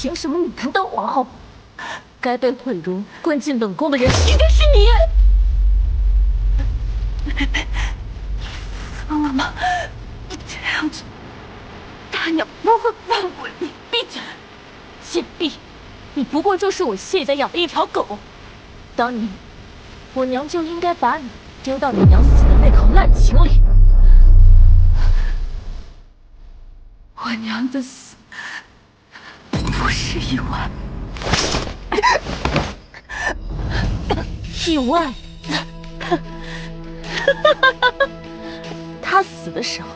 凭什么你不当皇后？该被毁容关进冷宫的人应该是你！疯了吗？你这样子，大娘不会放过你。闭嘴！贱婢，你不过就是我谢家养的一条狗。当年，我娘就应该把你丢到你娘死的那口烂井里。我娘的死不是意外，意外。她死的时候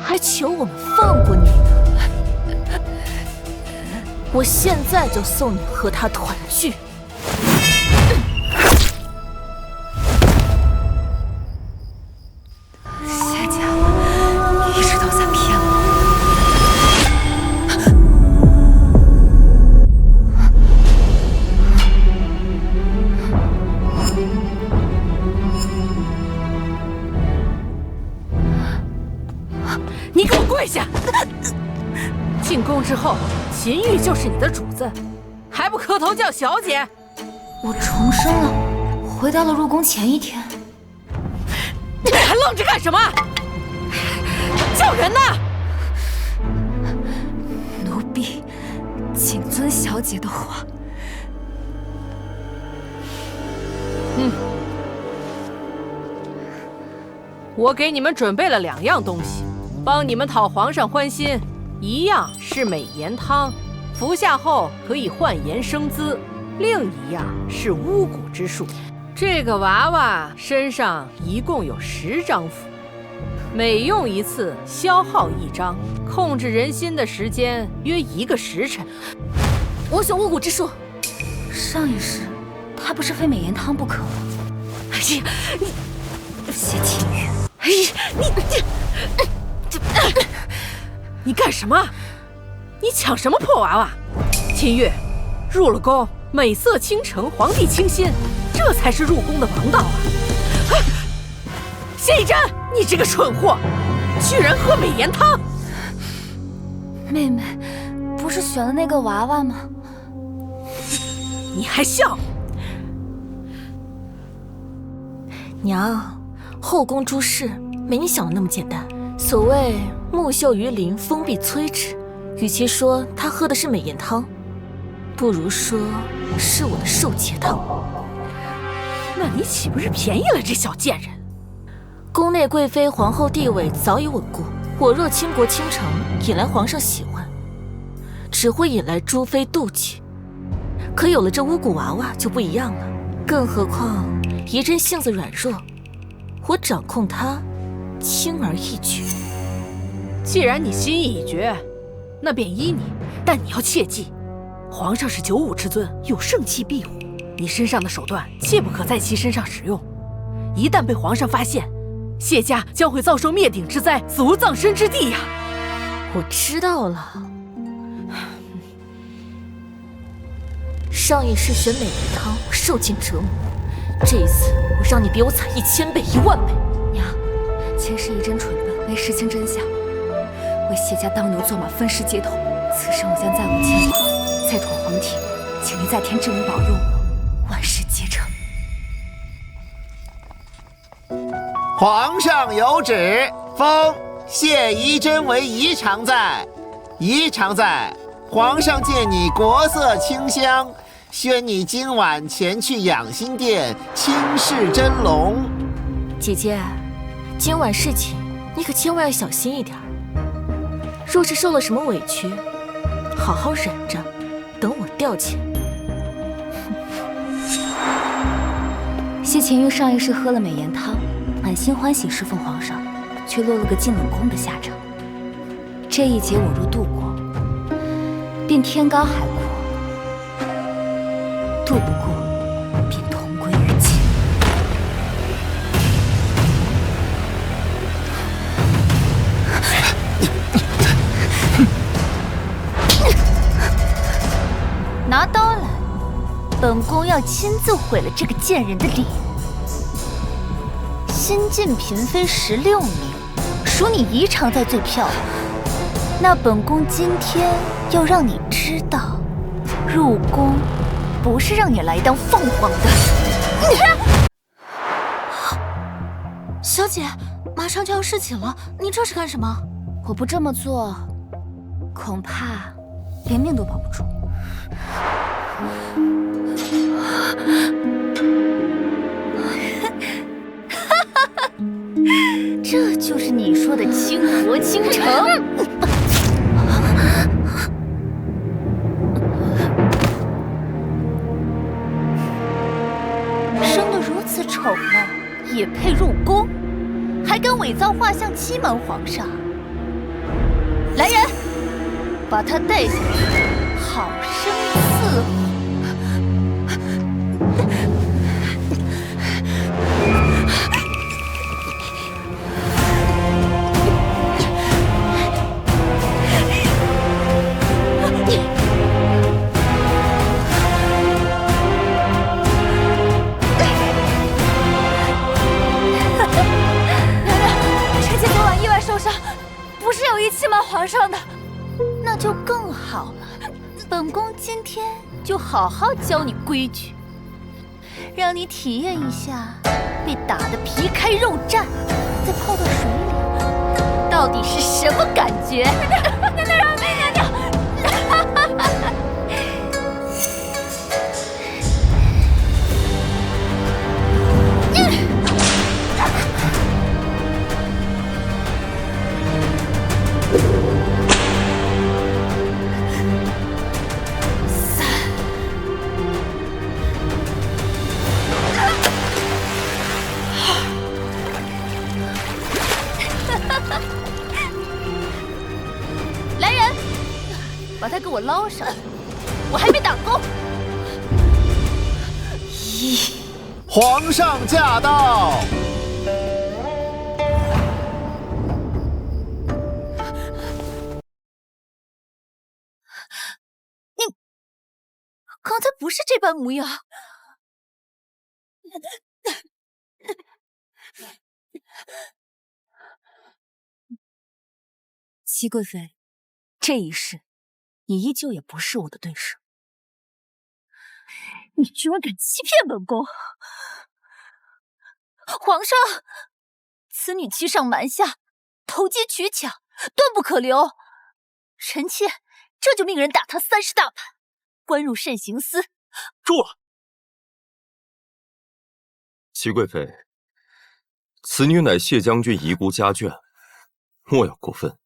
还求我们放过你呢。我现在就送你和她团聚。谢家一直都在骗我。你给我跪下！进宫之后，秦玉就是你的主子，还不磕头叫小姐？我重生了，回到了入宫前一天。你还愣着干什么？叫人呢！奴婢谨遵小姐的话。我给你们准备了2样东西，帮你们讨皇上欢心。一样是美颜汤，服下后可以焕颜生姿；另一样是巫蛊之术。这个娃娃身上一共有10张符，每用一次消耗1张，控制人心的时间约1个时辰。我选巫蛊之术。上一世，他不是非美颜汤不可吗？哎呀，你谢秦玉，哎呀，你干什么？你抢什么破娃娃？秦玉，入了宫，美色倾城，皇帝倾心，这才是入宫的王道啊！谢一真，你这个蠢货，居然喝美颜汤！妹妹，不是选了那个娃娃吗？你还笑？娘，后宫诸事没你想的那么简单。所谓木秀于林，风必摧之，与其说他喝的是美颜汤，不如说是我的受劫汤。那你岂不是便宜了这小贱人？宫内贵妃皇后地位早已稳固，我若倾国倾城，引来皇上喜欢，只会引来诸妃妒忌。可有了这巫蛊娃娃就不一样了，更何况仪真性子软弱，我掌控她轻而易举。既然你心意已决，那便依你，但你要切记，皇上是九五之尊，有圣器庇护，你身上的手段切不可在其身上使用。一旦被皇上发现，谢家将会遭受灭顶之灾，死无葬身之地呀！我知道了。上一世选美颜汤，我受尽折磨，这一次我让你比我惨1000倍10000倍。娘，前世一真蠢笨，没识清真相，为谢家当牛做马，分尸街头。此生我将再无牵挂，再闯皇庭，请您在天之灵保佑我，万事皆成。皇上有旨，封谢宜真为仪常在。仪常在，皇上见你国色清香，宣你今晚前去养心殿亲视真龙。姐姐，今晚侍寝，你可千万要小心一点。若是受了什么委屈，好好忍着，等我调遣。谢秦玉上一世喝了美颜汤，满心欢喜侍奉皇上，却落了个进冷宫的下场。这一劫我若度过，便天高海阔；渡不过，便同归于尽。拿刀来，本宫要亲自毁了这个贱人的脸。新晋嫔妃16名，属你宜常在最漂亮。那本宫今天要让你知道，入宫不是让你来当凤凰的。小姐，马上就要侍寝了，你这是干什么？我不这么做，恐怕连命都保不住。这就是你说的倾国倾城。生得如此丑陋，也配入宫？还敢伪造画像欺瞒皇上？来人，把他带下去，好生伺候。不是有意欺瞒皇上的，那就更好了。本宫今天就好好教你规矩，让你体验一下被打得皮开肉绽，再泡到水里，到底是什么感觉？来人，把他给我捞上来！我还没打够。皇上驾到！你刚才不是这般模样。祺贵妃，这一世你依旧也不是我的对手。你居然敢欺骗本宫！皇上，此女欺上瞒下，投机取巧，断不可留。臣妾这就命人打她30大板，关入慎刑司。住了！祺贵妃，此女乃谢将军遗孤家眷，莫要过分。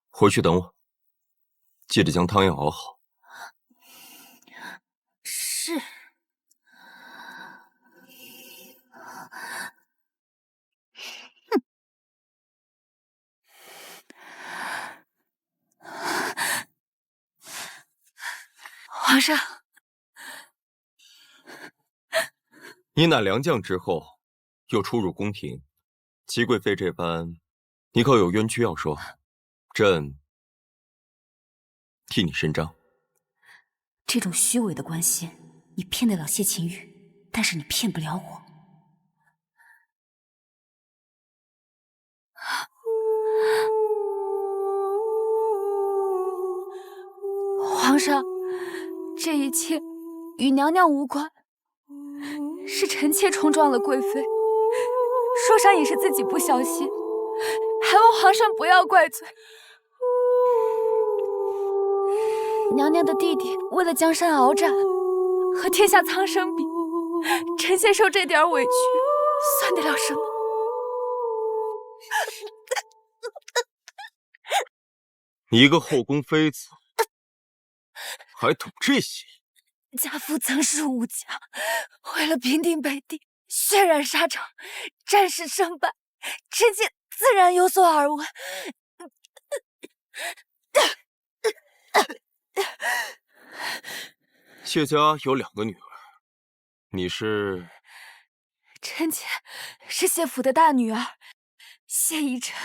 回去等我，记得将汤药熬好。是。皇上，你乃良将之后，又出入宫廷，祺贵妃这般，你可有冤屈要说？朕替你伸张。这种虚伪的关心，你骗得了谢秦玉，但是你骗不了我。皇上，这一切与娘娘无关，是臣妾冲撞了贵妃，受伤也是自己不小心，还望皇上不要怪罪。娘娘的弟弟为了江山鏖战，和天下苍生比，臣妾受这点委屈，算得了什么？你一个后宫妃子，还懂这些？家父曾是武将，为了平定北地，血染沙场，战事胜败，臣妾自然有所耳闻。谢家有2个女儿，你是？臣妾是谢府的大女儿，谢依晨，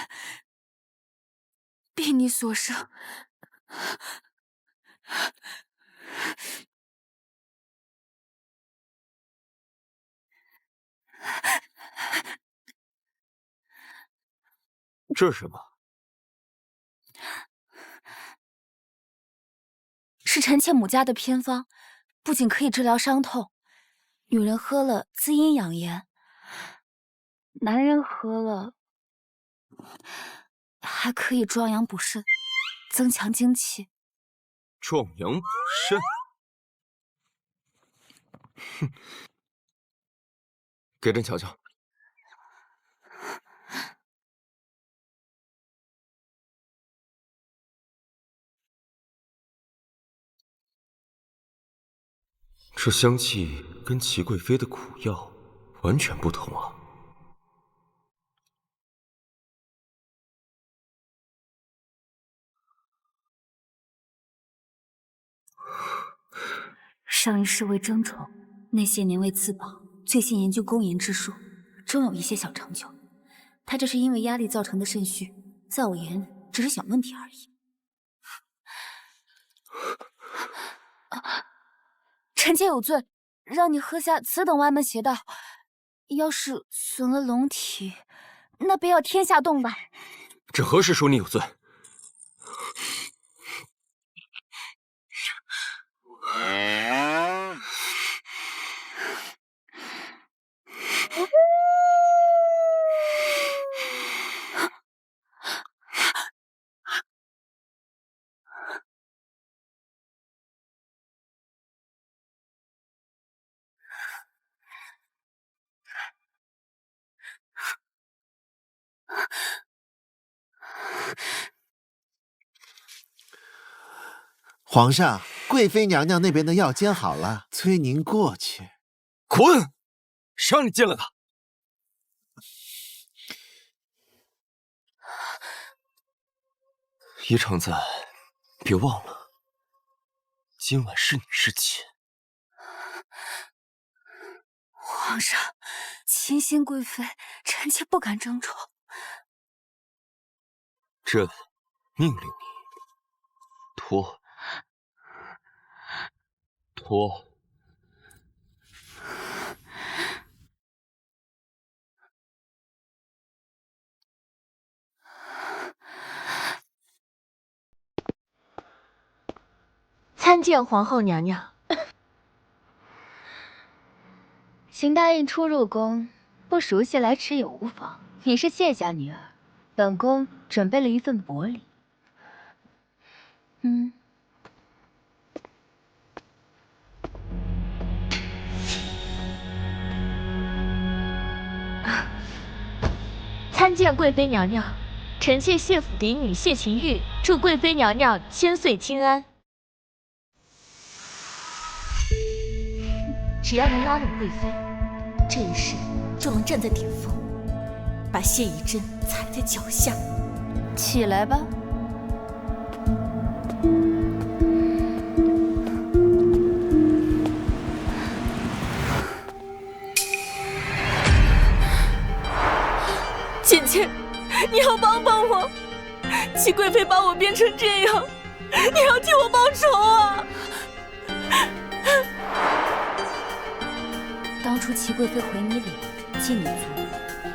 婢女所生。这是什么？是臣妾母家的偏方，不仅可以治疗伤痛，女人喝了滋阴养颜，男人喝了还可以壮阳补肾，增强精气。壮阳补肾？哼，给朕瞧瞧。这香气跟齐贵妃的苦药完全不同啊！上一世为争宠，那些年为自保，最近研究公研之术，终有一些小成就。他这是因为压力造成的肾虚，在我眼里只是小问题而已。臣妾有罪，让你喝下此等歪门邪道，要是损了龙体，那便要天下动荡。朕何时说你有罪？皇上，贵妃娘娘那边的药煎好了，催您过去。滚！谁让你见了他？宜常在，别忘了，今晚是你侍寝。皇上，清心贵妃，臣妾不敢争宠。朕命令你脱。参见皇后娘娘。邢大印初入宫，不熟悉来迟也无妨。你是谢家女儿，本宫准备了一份薄礼。参见贵妃娘娘，臣妾谢府嫡女谢晴玉，祝贵妃娘娘千岁金安。只要能拉拢贵妃，这一世就能站在顶峰，把谢宜真踩在脚下。起来吧。倩倩，你要帮帮我！齐贵妃把我变成这样，你要替我报仇啊！当初齐贵妃回你脸，进你族，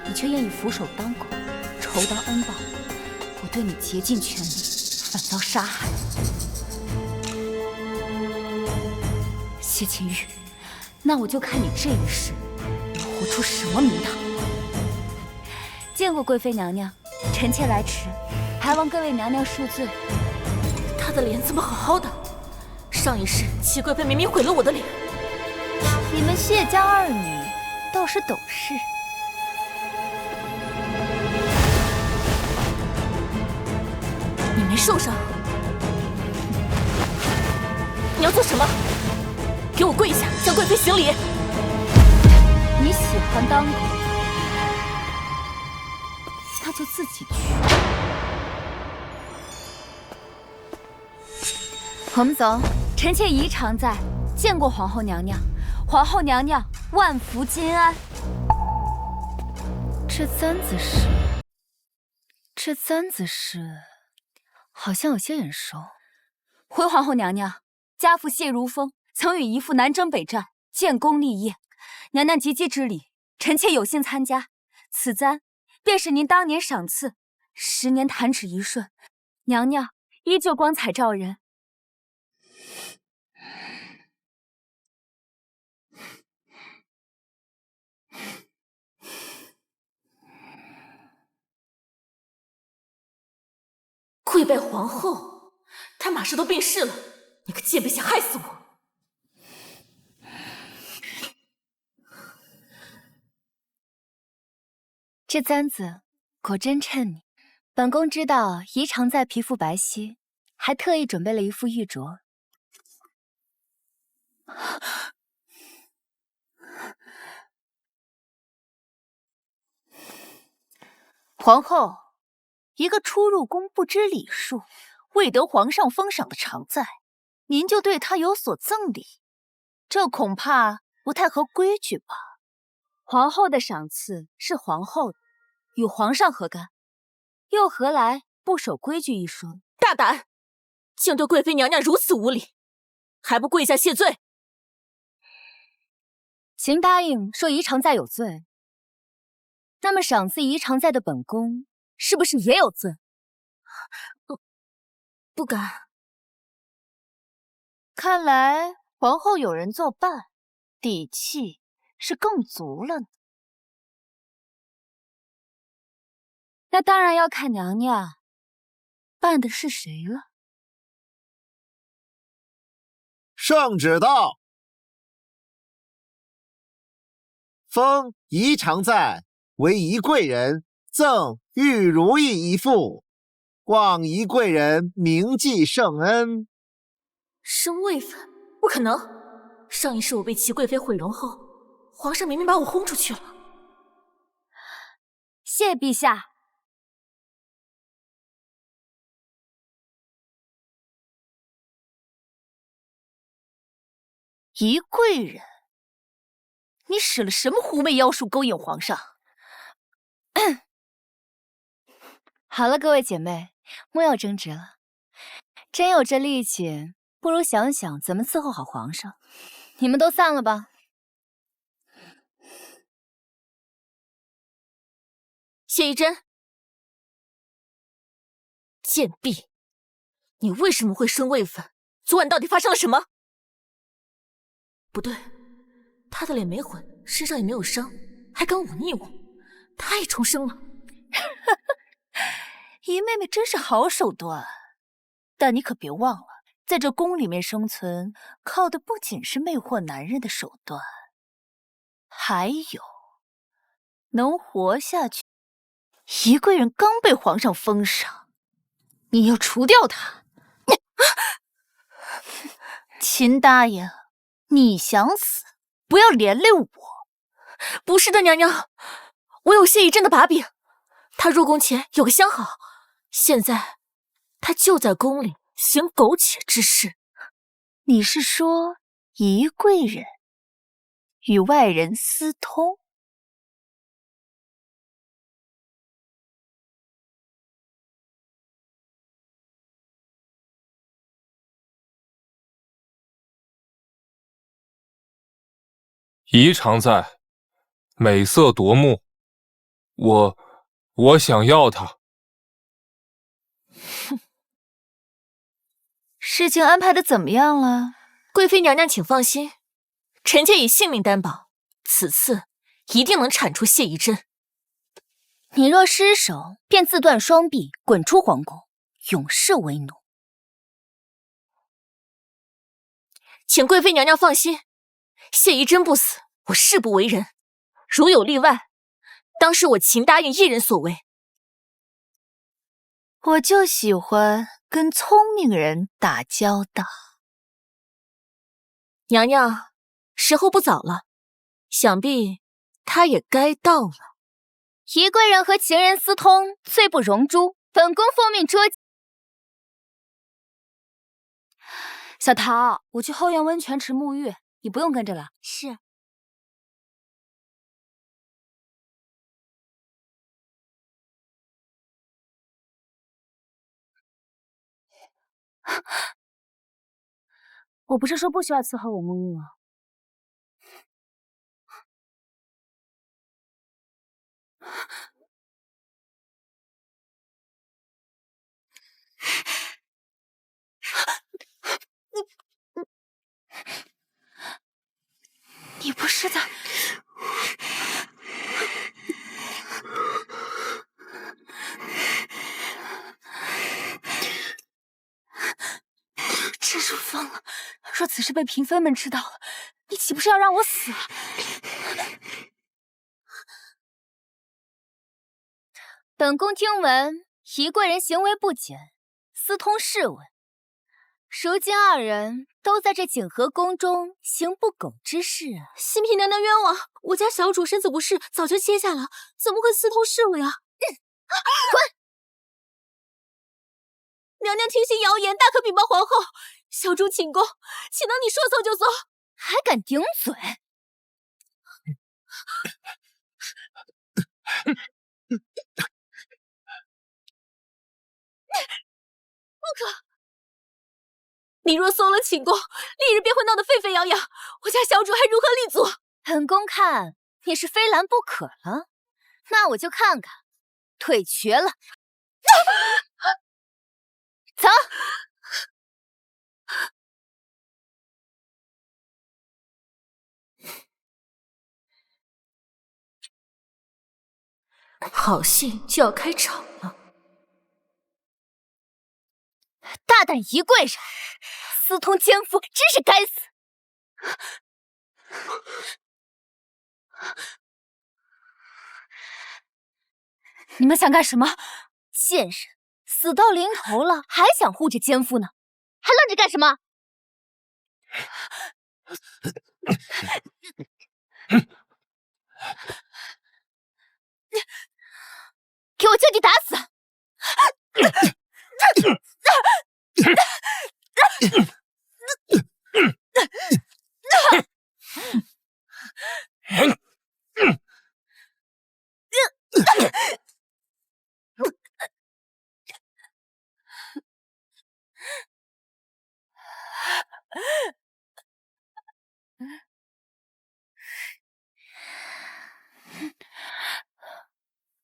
你却愿意俯首当狗，仇当恩报。我对你竭尽全力，反遭杀害。谢晴玉，那我就看你这一世能活出什么名堂。见过贵妃娘娘，臣妾来迟，还望各位娘娘恕罪。她的脸怎么好好的？上一世齐贵妃明明毁了我的脸。你们谢家二女倒是懂事。你没受伤，你要做什么？给我跪下，向贵妃行礼。你喜欢当狗，那就自己去。我们走。臣妾宜常在，见过皇后娘娘。皇后娘娘万福金安。这簪子是，好像有些眼熟。回皇后娘娘，家父谢如风曾与姨父南征北战，建功立业。娘娘及笄之礼，臣妾有幸参加。此簪便是您当年赏赐，10年弹指一瞬，娘娘依旧光彩照人。跪拜皇后？她马上都病逝了，你可切别想害死我！这簪子果真衬你。本宫知道宜常在皮肤白皙，还特意准备了一副玉镯。皇后，一个初入宫不知礼数、未得皇上封赏的常在，您就对他有所赠礼，这恐怕不太合规矩吧？皇后的赏赐是皇后的，与皇上何干？又何来不守规矩一说？大胆，竟对贵妃娘娘如此无礼，还不跪下谢罪！秦答应说宜常在有罪，那么赏赐宜常在的本宫是不是也有罪？不敢。看来皇后有人作伴，底气是更足了呢。那当然要看娘娘扮的是谁了。圣旨到，封宜常在为宜贵人，赠玉如意一副，望宜贵人铭记圣恩。升位分？不可能！上一世我被齐贵妃毁容后，皇上明明把我轰出去了。谢陛下。宜贵人，你使了什么狐媚妖术勾引皇上？好了，各位姐妹，莫要争执了。真有这力气，不如想想怎么伺候好皇上。你们都散了吧。谢宜真，贱婢，你为什么会升位分？昨晚到底发生了什么？不对，他的脸没毁，身上也没有伤，还敢忤逆我，太重生了。宜妹妹真是好手段，但你可别忘了，在这宫里面生存，靠的不仅是魅惑男人的手段，还有能活下去。宜贵人刚被皇上封赏，你要除掉他。秦答应，你想死，不要连累我。不是的，娘娘，我有谢宜真的把柄。他入宫前有个相好，现在他就在宫里行苟且之事。你是说宜贵人与外人私通？宜常在，美色夺目，我想要她。哼，事情安排的怎么样了？贵妃娘娘请放心，臣妾以性命担保，此次一定能铲除谢宜真。你若失手，便自断双臂，滚出皇宫，永世为奴。请贵妃娘娘放心，谢宜真不死，我誓不为人。如有例外，当是我秦答应一人所为。我就喜欢跟聪明人打交道。娘娘，时候不早了，想必他也该到了。宜贵人和情人私通，罪不容诛，本宫奉命捉。小桃，我去后院温泉池沐浴，你不用跟着了。是。我不是说不需要伺候我沐浴吗？你不是在……真是疯了！若此事被嫔妃们知道了，你岂不是要让我死啊？本宫听闻宜贵人行为不检，私通侍卫，如今二人都在这景和宫中行不苟之事啊！新嫔娘娘冤枉，我家小主身子不适，早就歇下了，怎么会私通侍卫啊？滚！娘娘听信谣言，大可禀报皇后。小主请功，岂能你说走就走？还敢顶嘴！不可！你若松了寝宫，丽日便会闹得沸沸扬扬，我家小主还如何立足？本宫看你是非拦不可了，那我就看看腿瘸了。走。好戏就要开场了。大胆宜贵人，私通奸夫，真是该死！你们想干什么？贱人，死到临头了，还想护着奸夫呢，还愣着干什么？给我就地打死！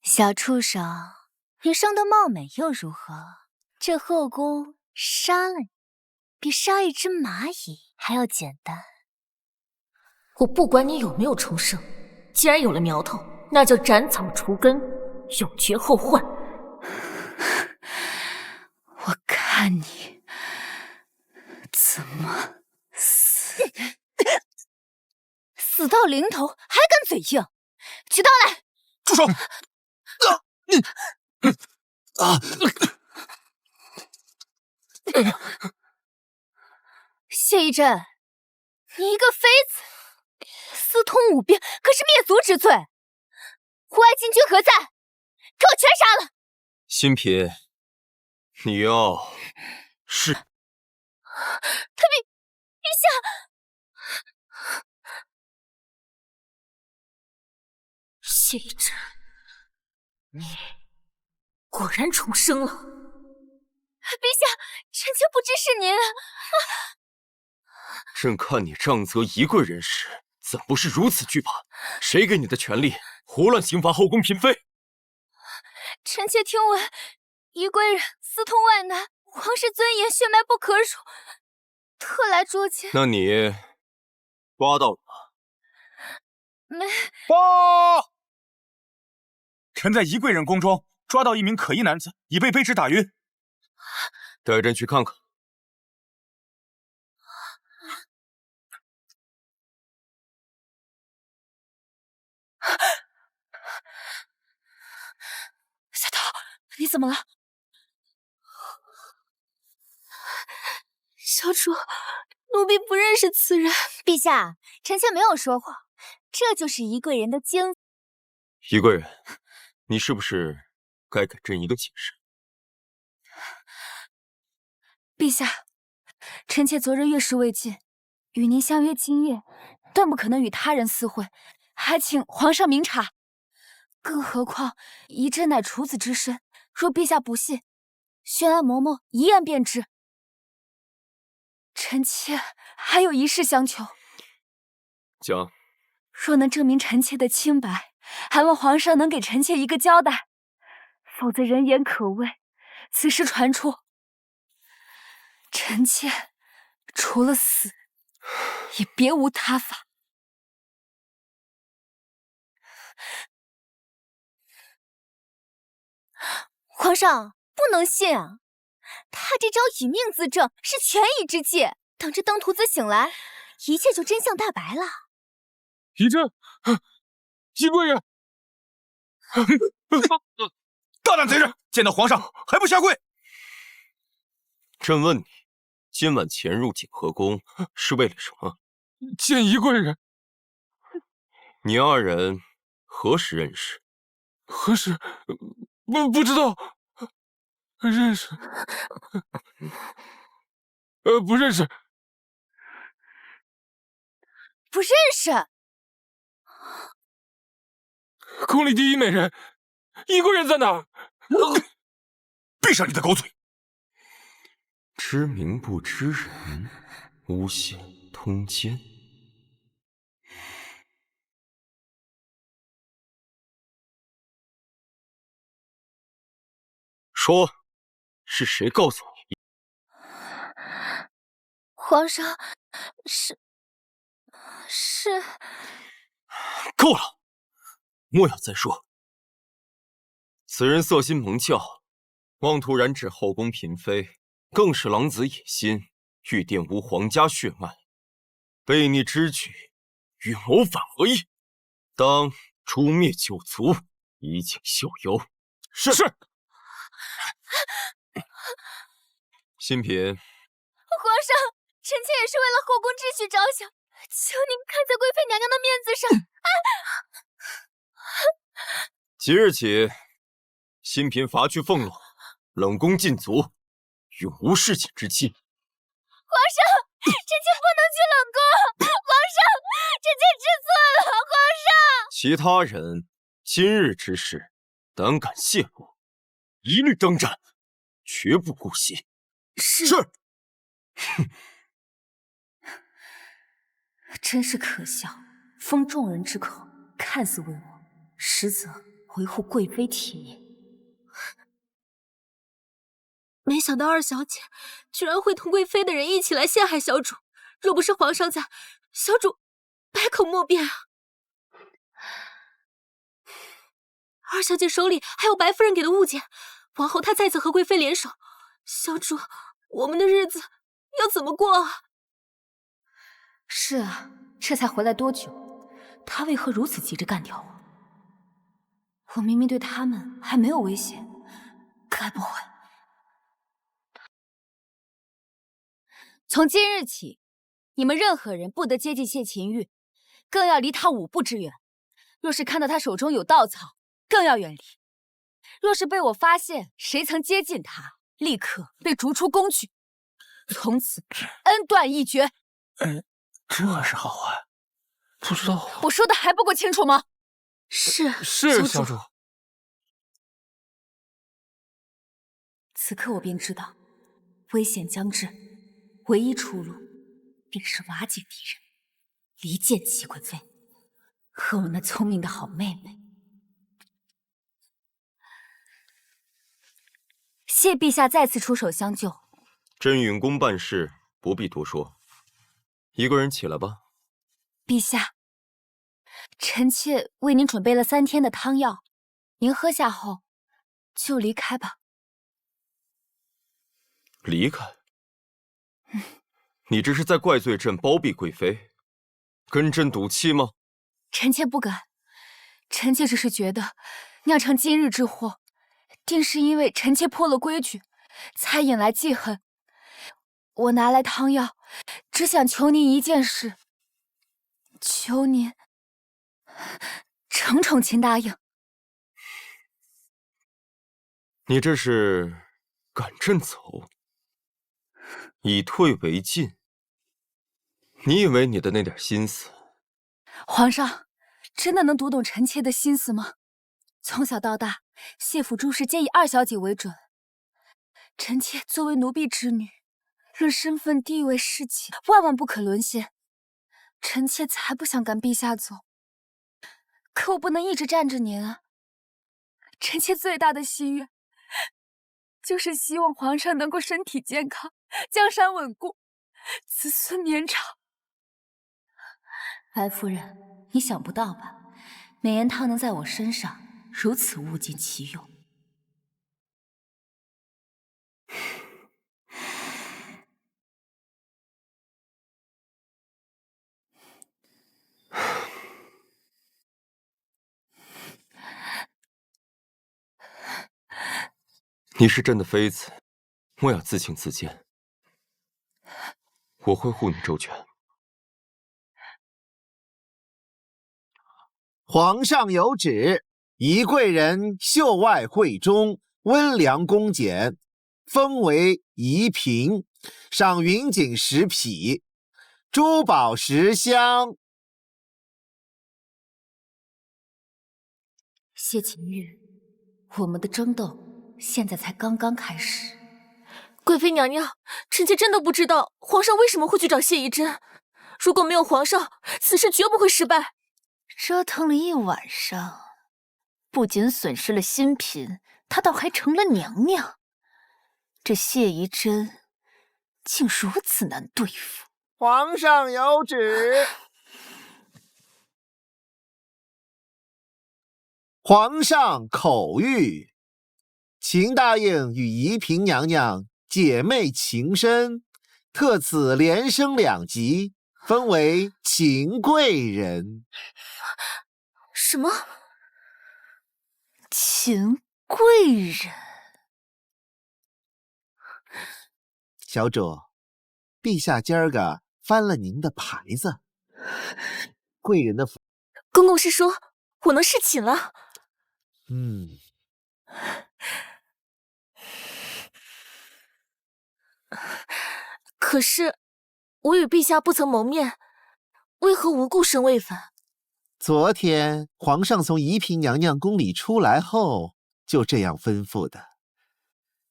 小畜生，你生得貌美又如何？这后宫杀了你，比杀一只蚂蚁还要简单。我不管你有没有重生，既然有了苗头，那就斩草除根，永绝后患。我看你怎么死！死到临头还敢嘴硬，取刀来！住手！谢一真，你一个妃子，私通武兵，可是灭族之罪。胡爱禁军何在？给我全杀了！新嫔，你要是陛下，谢一真，你果然重生了。陛下，臣妾不知是您啊！朕看你杖责宜贵人时，怎不是如此惧怕？谁给你的权利胡乱刑罚后宫嫔妃？臣妾听闻宜贵人私通外男，皇室尊严血脉不可辱，特来捉奸。那你抓到了吗？没。报！臣在宜贵人宫中抓到一名可疑男子，已被卑职打晕。带朕去看看。小桃，你怎么了？小主，奴婢不认识此人。陛下，臣妾没有说谎，这就是宜贵人的奸夫。宜贵人，你是不是该给朕一个解释？陛下，臣妾昨日月事未尽，与您相约今夜，断不可能与他人私会，还请皇上明察。更何况宜真乃处子之身，若陛下不信，宣安嬷嬷一验便知。臣妾还有一事相求，讲。若能证明臣妾的清白，还望皇上能给臣妾一个交代，否则人言可畏，此事传出，臣妾除了死，也别无他法。皇上不能信啊！他这招以命自证是权宜之计，等这登徒子醒来，一切就真相大白了。仪真，仪贵人，大胆贼人，见到皇上还不下跪！朕问你，今晚潜入景和宫是为了什么？见仪贵人。你二人何时认识？何时？不知道。认识？不认识。不认识？宫里第一美人，仪贵人在哪儿？闭上你的狗嘴！知名不知人，诬陷通奸。说，是谁告诉你？皇上，是。够了，莫要再说。此人色心蒙教，妄图染指后宫嫔妃，更是狼子野心，欲玷污皇家血脉，悖逆之举，与谋反何异？当诛灭九族，以儆效尤。是。新嫔，皇上，臣妾也是为了后宫秩序着想，求您看在贵妃娘娘的面子上。即日起，新嫔罚去俸禄，冷宫禁足，永无侍寝之期。皇上，臣妾不能去冷宫。皇上，臣妾知错了。皇上，其他人今日之事，胆敢泄露，一律当斩，绝不姑息。是。哼，真是可笑，封众人之口，看似为我，实则维护贵妃体面。没想到二小姐居然会同贵妃的人一起来陷害小主，若不是皇上在，小主百口莫辩啊！二小姐手里还有白夫人给的物件，往后她再次和贵妃联手，小主，我们的日子要怎么过啊？是啊，这才回来多久，他为何如此急着干掉我？我明明对他们还没有威胁，该不会……从今日起，你们任何人不得接近谢秦玉，更要离他5步之远。若是看到他手中有稻草，更要远离。若是被我发现谁曾接近他，立刻被逐出宫去，从此恩断义绝。这是好啊！不知道。我说的还不够清楚吗？是，小主。此刻我便知道，危险将至，唯一出路便是瓦解敌人，离间齐贵妃和我那聪明的好妹妹。谢陛下再次出手相救，朕允公办事，不必多说。一个人起来吧。陛下，臣妾为您准备了3天的汤药，您喝下后就离开吧。离开？你这是在怪罪朕包庇贵妃，跟朕赌气吗？臣妾不敢，臣妾只是觉得酿成今日之祸，定是因为臣妾破了规矩，才引来记恨。我拿来汤药，只想求您一件事，求您诚请答应。你这是赶朕走，以退为进。你以为你的那点心思，皇上真的能读懂臣妾的心思吗？从小到大，谢府诸事皆以二小姐为准，臣妾作为奴婢之女，论身份地位士气，万万不可沦陷。臣妾才不想赶陛下走，可我不能一直站着您啊！臣妾最大的心愿，就是希望皇上能够身体健康，江山稳固，子孙绵长。白夫人，你想不到吧？美颜汤能在我身上如此物尽其用。你是朕的妃子，莫要自轻自贱。我会护你周全。皇上有旨，宜贵人秀外慧中，温良恭俭，封为宜嫔，赏云锦10匹，珠宝10箱。谢秦玉，我们的争斗现在才刚刚开始。贵妃娘娘，臣妾真的不知道皇上为什么会去找谢宜珍。如果没有皇上，此事绝不会失败。折腾了一晚上，不仅损失了新嫔，她倒还成了娘娘。这谢宜珍竟如此难对付。皇上有旨。皇上口谕，秦答应与宜嫔娘娘姐妹情深，特此连升2级，封为秦贵人。什么？秦贵人？小主，陛下今儿个翻了您的牌子，贵人的公公是说我能侍寝了？可是我与陛下不曾谋面，为何无故升位分？昨天皇上从宜嫔娘娘宫里出来后，就这样吩咐的，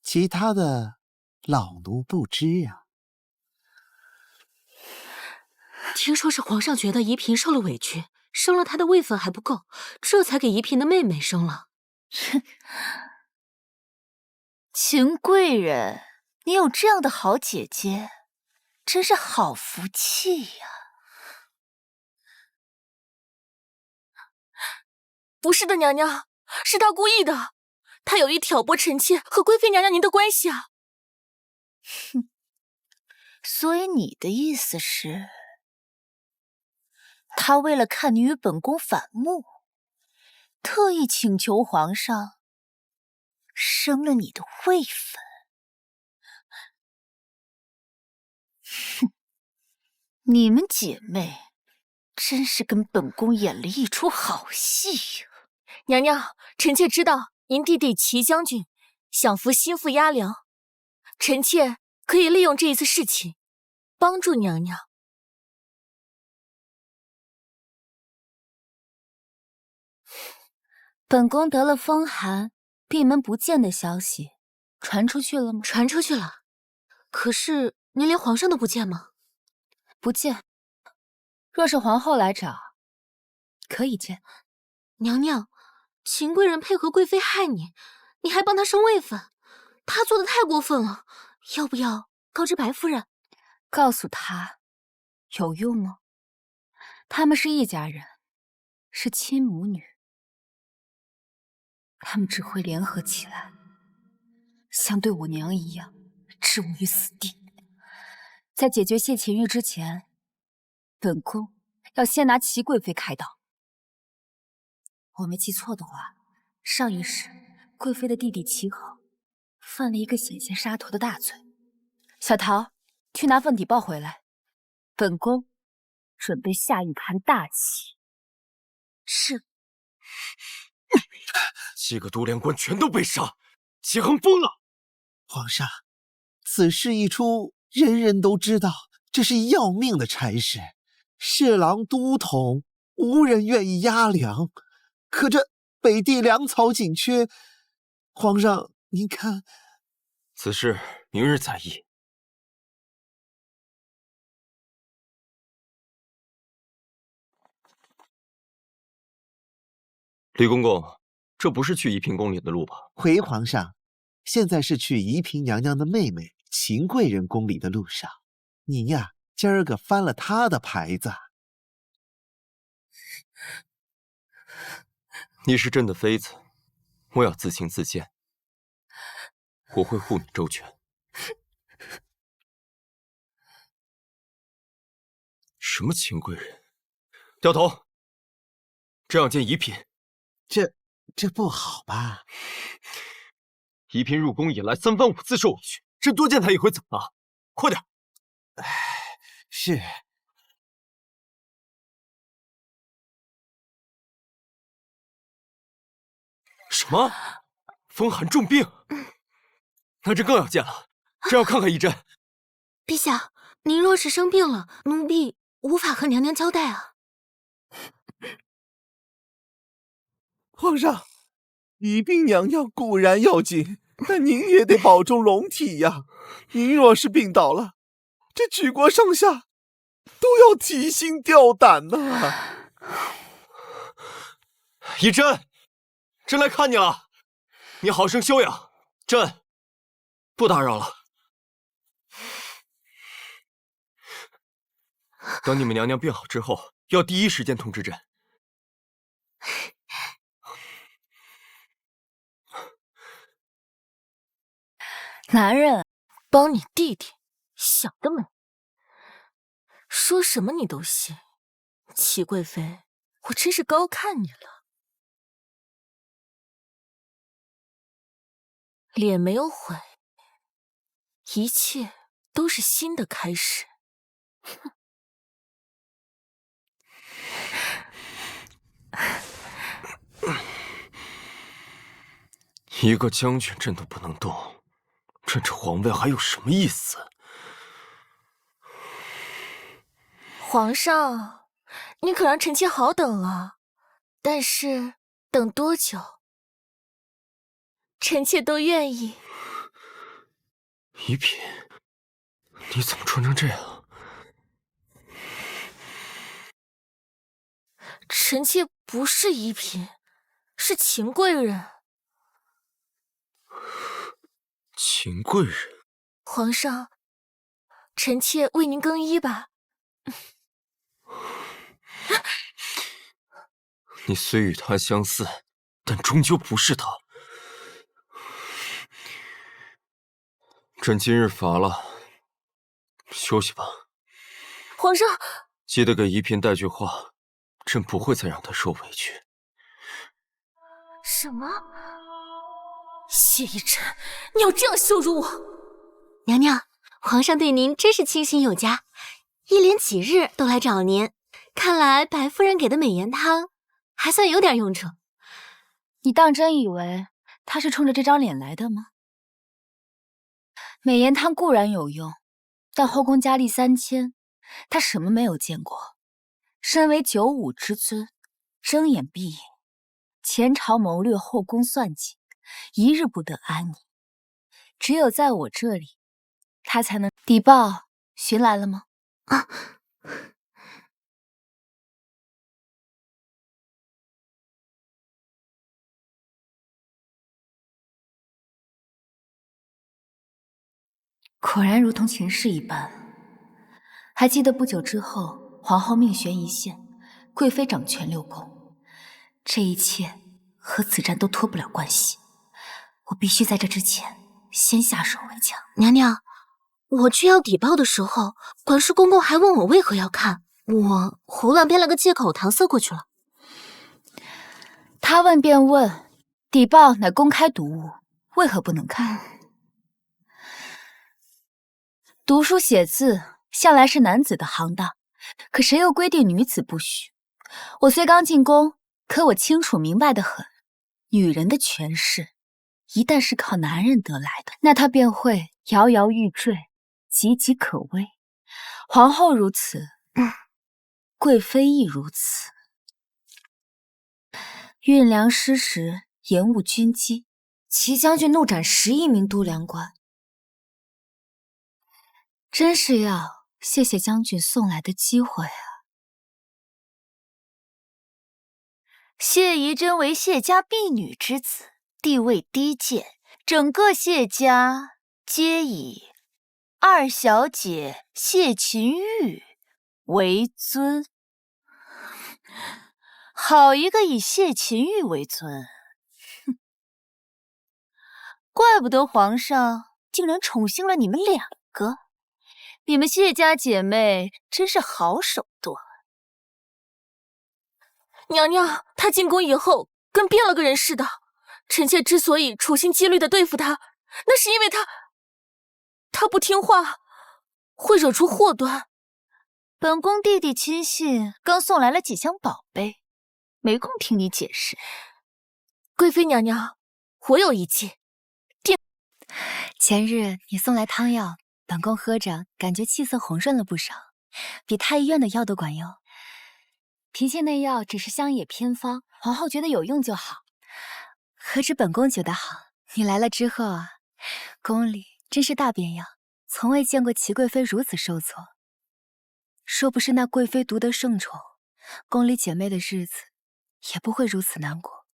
其他的老奴不知啊。听说是皇上觉得宜嫔受了委屈，升了她的位分还不够，这才给宜嫔的妹妹升了。秦贵人，你有这样的好姐姐，真是好福气呀！不是的，娘娘，是他故意的，他有意挑拨臣妾和贵妃娘娘您的关系啊！哼，所以你的意思是，他为了看你与本宫反目，特意请求皇上升了你的位分？哼，你们姐妹真是跟本宫演了一出好戏呀！娘娘，臣妾知道您弟弟齐将军想扶心腹压梁，臣妾可以利用这一次事情帮助娘娘。本宫得了风寒，闭门不见的消息，传出去了吗？传出去了。可是您连皇上都不见吗？不见。若是皇后来找，可以见。娘娘，秦贵人配合贵妃害你，你还帮她升位分，她做的太过分了。要不要告知白夫人？告诉她有用吗？他们是一家人，是亲母女，他们只会联合起来，像对我娘一样，置我于死地。在解决谢秦玉之前，本宫要先拿齐贵妃开刀。我没记错的话，上一世贵妃的弟弟齐恒犯了一个险些杀头的大罪。小桃，去拿份底报回来。本宫准备下一盘大棋。是。7个督粮官全都被杀，齐恒疯了。皇上，此事一出，人人都知道这是要命的差事。侍郎都统无人愿意压粮，可这北地粮草紧缺，皇上您看，此事明日再议。李公公，这不是去宜嫔宫里的路吧？回皇上，现在是去宜嫔娘娘的妹妹秦贵人宫里的路上。您呀，今儿个翻了她的牌子。你是朕的妃子，莫要自轻自贱。我会护你周全。什么秦贵人？掉头！这样见宜嫔。这不好吧？宜嫔入宫以来3番5次受委屈，朕多见她一回怎么了？快点！是。什么？风寒重病？那朕更要见了，朕要看看宜真。陛下，您若是生病了，奴婢无法和娘娘交代啊。皇上，宜嫔娘娘固然要紧，但您也得保重龙体呀。您若是病倒了，这举国上下都要提心吊胆呐。宜真，朕来看你了，你好生休养。朕不打扰了。等你们娘娘病好之后，要第一时间通知朕。男人帮你弟弟，想得美！说什么你都信，齐贵妃，我真是高看你了。脸没有毁，一切都是新的开始。哼！一个将军朕都不能动，朕这皇位还有什么意思？皇上，你可让臣妾好等啊！但是等多久，臣妾都愿意。宜嫔，你怎么穿成这样？臣妾不是宜嫔，是秦贵人。秦贵人，皇上，臣妾为您更衣吧。你虽与他相似，但终究不是他。朕今日乏了，休息吧。皇上，记得给宜嫔带句话，朕不会再让她受委屈。什么？谢宜真，你要这样羞辱我？娘娘，皇上对您真是倾心有加，一连几日都来找您。看来白夫人给的美颜汤还算有点用处。你当真以为他是冲着这张脸来的吗？美颜汤固然有用，但后宫佳丽3000，他什么没有见过？身为95之尊，睁眼闭眼，前朝谋略，后宫算计，一日不得安宁。只有在我这里，他才能。邸报寻来了吗？啊。果然如同秦氏一般。还记得不久之后，皇后命悬一线，贵妃掌权6宫，这一切和此战都脱不了关系。我必须在这之前先下手为强。娘娘，我去要邸报的时候，管事公公还问我为何要看，我胡乱编了个借口搪塞过去了。他问便问，邸报乃公开读物，为何不能看？读书写字向来是男子的行当，可谁又规定女子不许？我虽刚进宫，可我清楚明白得很，女人的权势一旦是靠男人得来的，那她便会摇摇欲坠，岌岌可危。皇后如此，贵妃亦如此。运粮失时，延误军机，齐将军怒斩11名都粮官。真是要谢谢将军送来的机会啊！谢宜真为谢家婢女之子，地位低贱，整个谢家皆以二小姐谢秦玉为尊。好一个以谢秦玉为尊！哼，怪不得皇上竟然宠幸了你们2个。你们谢家姐妹真是好手段。娘娘，她进宫以后跟变了个人似的，臣妾之所以处心积虑的对付他，那是因为他不听话，会惹出祸端。本宫弟弟亲信刚送来了几箱宝贝，没空听你解释。贵妃娘娘，我有一计。前日你送来汤药，本宫喝着感觉气色红润了不少，比太医院的药都管用。嫔妾那药只是乡野偏方，皇后觉得有用就好。何止本宫觉得好，你来了之后啊，宫里真是大变样，从未见过齐贵妃如此受挫。若不是那贵妃独得圣宠，宫里姐妹的日子也不会如此难过。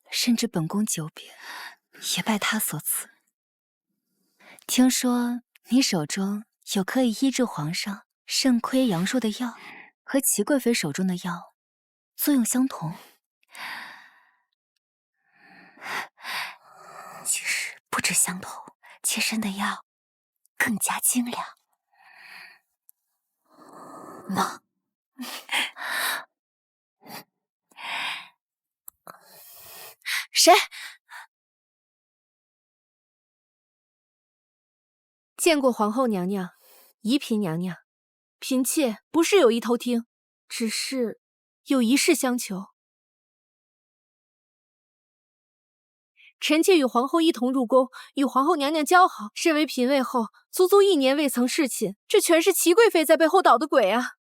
甚至本宫久病，也拜她所赐。听说你手中有可以医治皇上肾亏阳寿的药，和齐贵妃手中的药作用相同。其实不止相同，妾身的药更加精良。妈，谁？见过皇后娘娘、宜嫔娘娘，嫔妾不是有意偷听，只是有一事相求。臣妾与皇后一同入宫，与皇后娘娘交好，身为嫔位后，足足1年未曾侍寝，这全是齐贵妃在背后捣的鬼啊！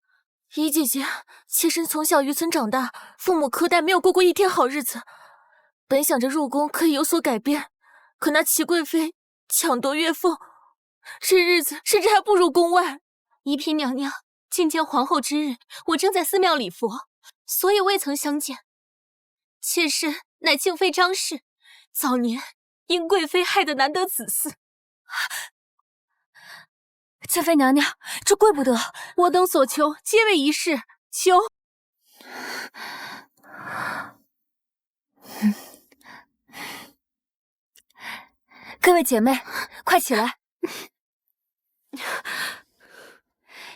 宜姐姐，妾身从小渔村长大，父母苛待，没有过过一天好日子。本想着入宫可以有所改变，可那齐贵妃抢夺月俸，这日子甚至还不如宫外。宜嫔娘娘觐见皇后之日，我正在寺庙礼佛，所以未曾相见。妾身乃庆妃张氏，早年因贵妃害得难得子嗣。庆妃娘娘，这怪不得。我等所求皆为一事，求。各位姐妹，快起来！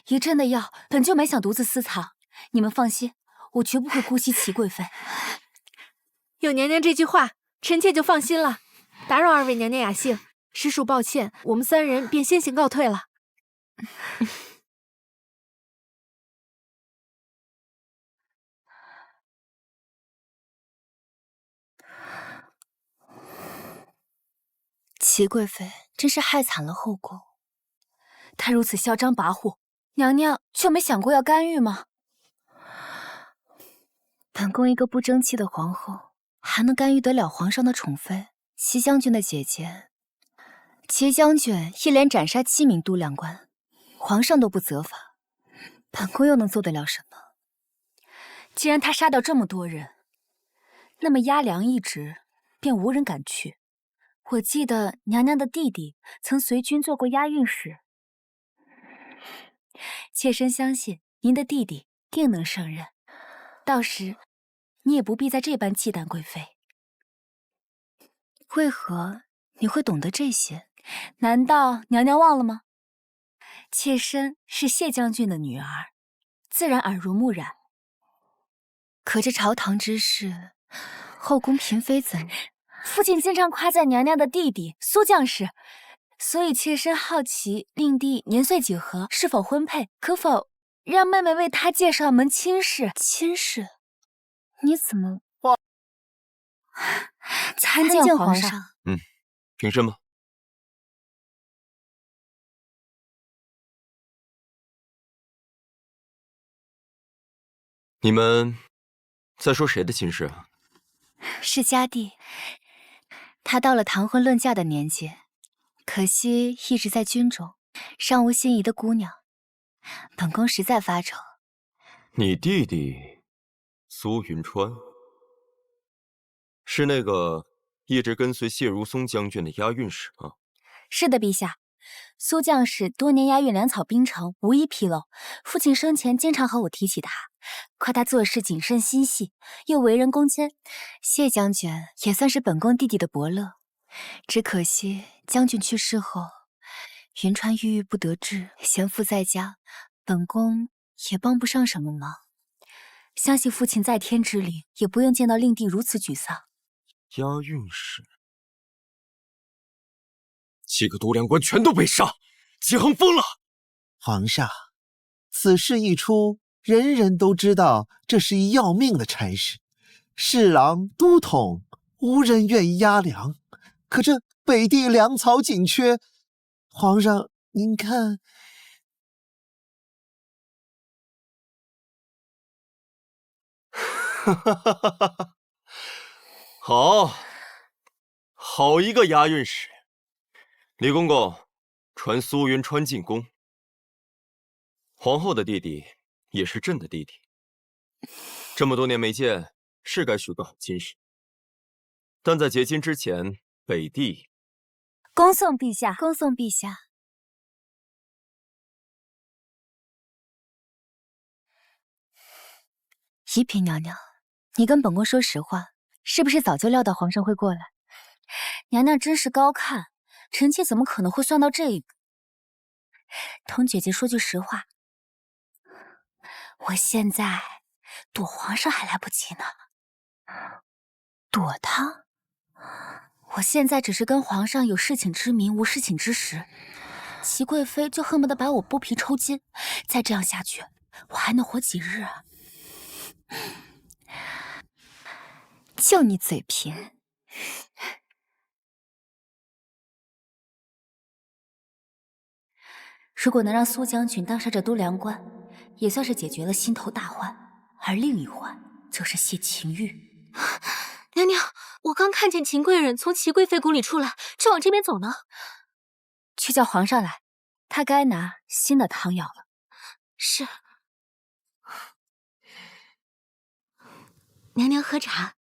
宜朕的药本就没想独自私藏，你们放心，我绝不会姑息齐贵妃。有娘娘这句话，臣妾就放心了。打扰2位娘娘雅兴，实属抱歉，我们3人便先行告退了。齐贵妃真是害惨了后宫。她如此嚣张跋扈，娘娘就没想过要干预吗？本宫一个不争气的皇后，还能干预得了皇上的宠妃齐将军的姐姐？齐将军一连斩杀7名督粮官，皇上都不责罚，本宫又能做得了什么？既然他杀掉这么多人，那么押粮一职便无人敢去。我记得娘娘的弟弟曾随军做过押运使，妾身相信您的弟弟定能胜任，到时你也不必再这般忌惮贵妃。为何你会懂得这些？难道娘娘忘了吗？妾身是谢将军的女儿，自然耳濡目染。可这朝堂之事，后宫嫔妃怎？父亲经常夸赞娘娘的弟弟苏将士，所以妾身好奇令弟年岁几何，是否婚配，可否让妹妹为他介绍门亲事？亲事？你怎么？参见皇上。平身吧。你们在说谁的亲事啊？是家弟，他到了谈婚论嫁的年纪，可惜一直在军中，尚无心仪的姑娘。本宫实在发愁。你弟弟苏云川，是那个一直跟随谢如松将军的押运使吗？是的，陛下。苏将士多年押运粮草兵城，无一纰漏。父亲生前经常和我提起他，夸他做事谨慎心细，又为人恭谦。谢将军也算是本宫弟弟的伯乐，只可惜将军去世后，云川郁郁不得志，闲赋在家，本宫也帮不上什么忙。相信父亲在天之灵，也不用见到令弟如此沮丧。押运使，7个度量官全都被杀，姬恒疯了。皇上，此事一出，人人都知道这是一要命的差事，侍郎、都统无人愿意押粮。可这北地粮草紧缺，皇上您看。哈哈哈哈哈！好一个押运使！李公公，传苏云川进宫。皇后的弟弟也是朕的弟弟，这么多年没见，是该叙个好亲事。但在结亲之前，北地……恭送陛下，恭送陛下。宜嫔娘娘，你跟本宫说实话，是不是早就料到皇上会过来？娘娘真是高看，臣妾怎么可能会算到这个？同姐姐说句实话，我现在躲皇上还来不及呢。躲他？我现在只是跟皇上有事请之明，无事请之实。祺贵妃就恨不得把我剥皮抽筋，再这样下去，我还能活几日啊？就你嘴贫！如果能让苏将军当上这都粮官，也算是解决了心头大患。而另一患就是谢秦玉。娘娘，我刚看见秦贵人从祺贵妃宫里出来，正往这边走呢。去叫皇上来，他该拿新的汤药了。是。娘娘喝茶。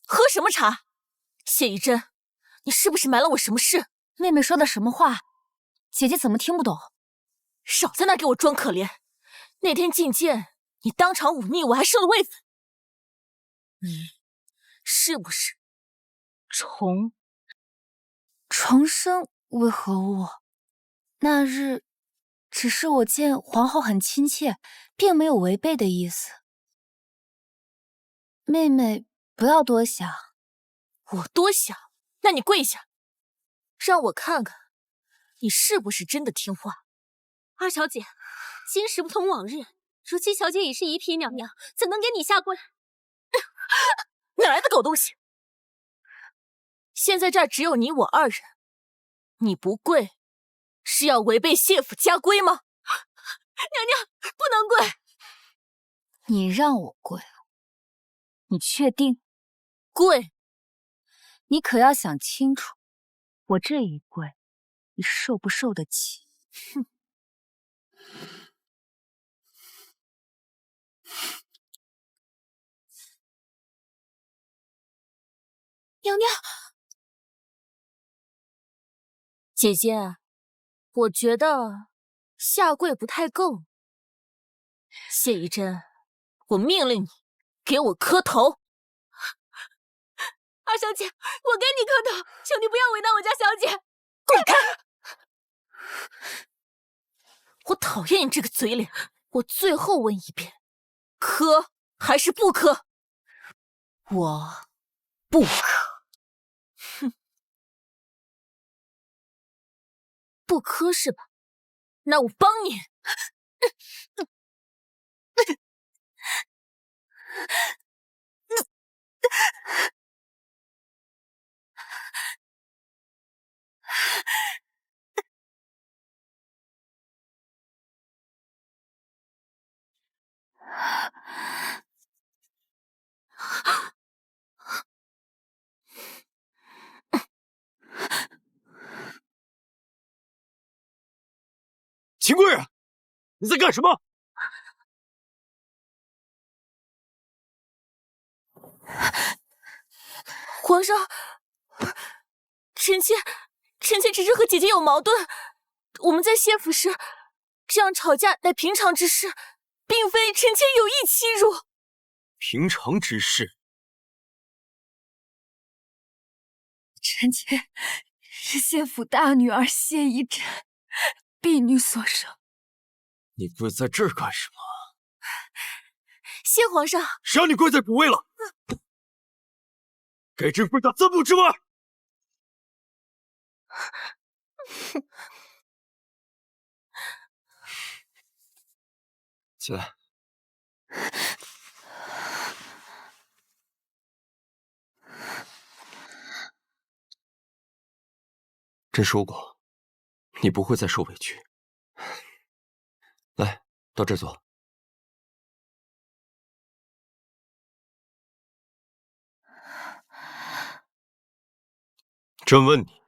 喝什么茶？谢宜真，你是不是瞒了我什么事？妹妹说的什么话？姐姐怎么听不懂？少在那给我装可怜！那天觐见你当场忤逆我，还升了位分。你是不是重生？为何我？那日只是我见皇后很亲切，并没有违背的意思。妹妹不要多想。我多想？那你跪下，让我看看你是不是真的听话。二小姐，今时不同往日，如今小姐已是宜嫔娘娘，怎能给你下跪？哪来的狗东西！现在这儿只有你我二人，你不跪是要违背谢府家规吗？娘娘不能跪！你让我跪，你确定？跪！你可要想清楚，我这一跪，你受不受得起？哼！娘娘，姐姐，我觉得下跪不太够。谢宜真，我命令你给我磕头。二小姐，我给你磕头，求你不要为难我家小姐。滚开！我讨厌你这个嘴脸。我最后问一遍，磕还是不磕？我不磕。哼，不磕是吧？那我帮你。秦贵人，你在干什么？皇上，臣妾只是和姐姐有矛盾，我们在谢府时这样吵架乃平常之事，并非臣妾有意欺辱。平常之事？臣妾是谢府大女儿谢宜真，婢女所生，你跪在这儿干什么？谢皇上。谁让你跪在古位了？给朕跪到3步之外！起来。朕说过，你不会再受委屈。来，到这坐。朕问你，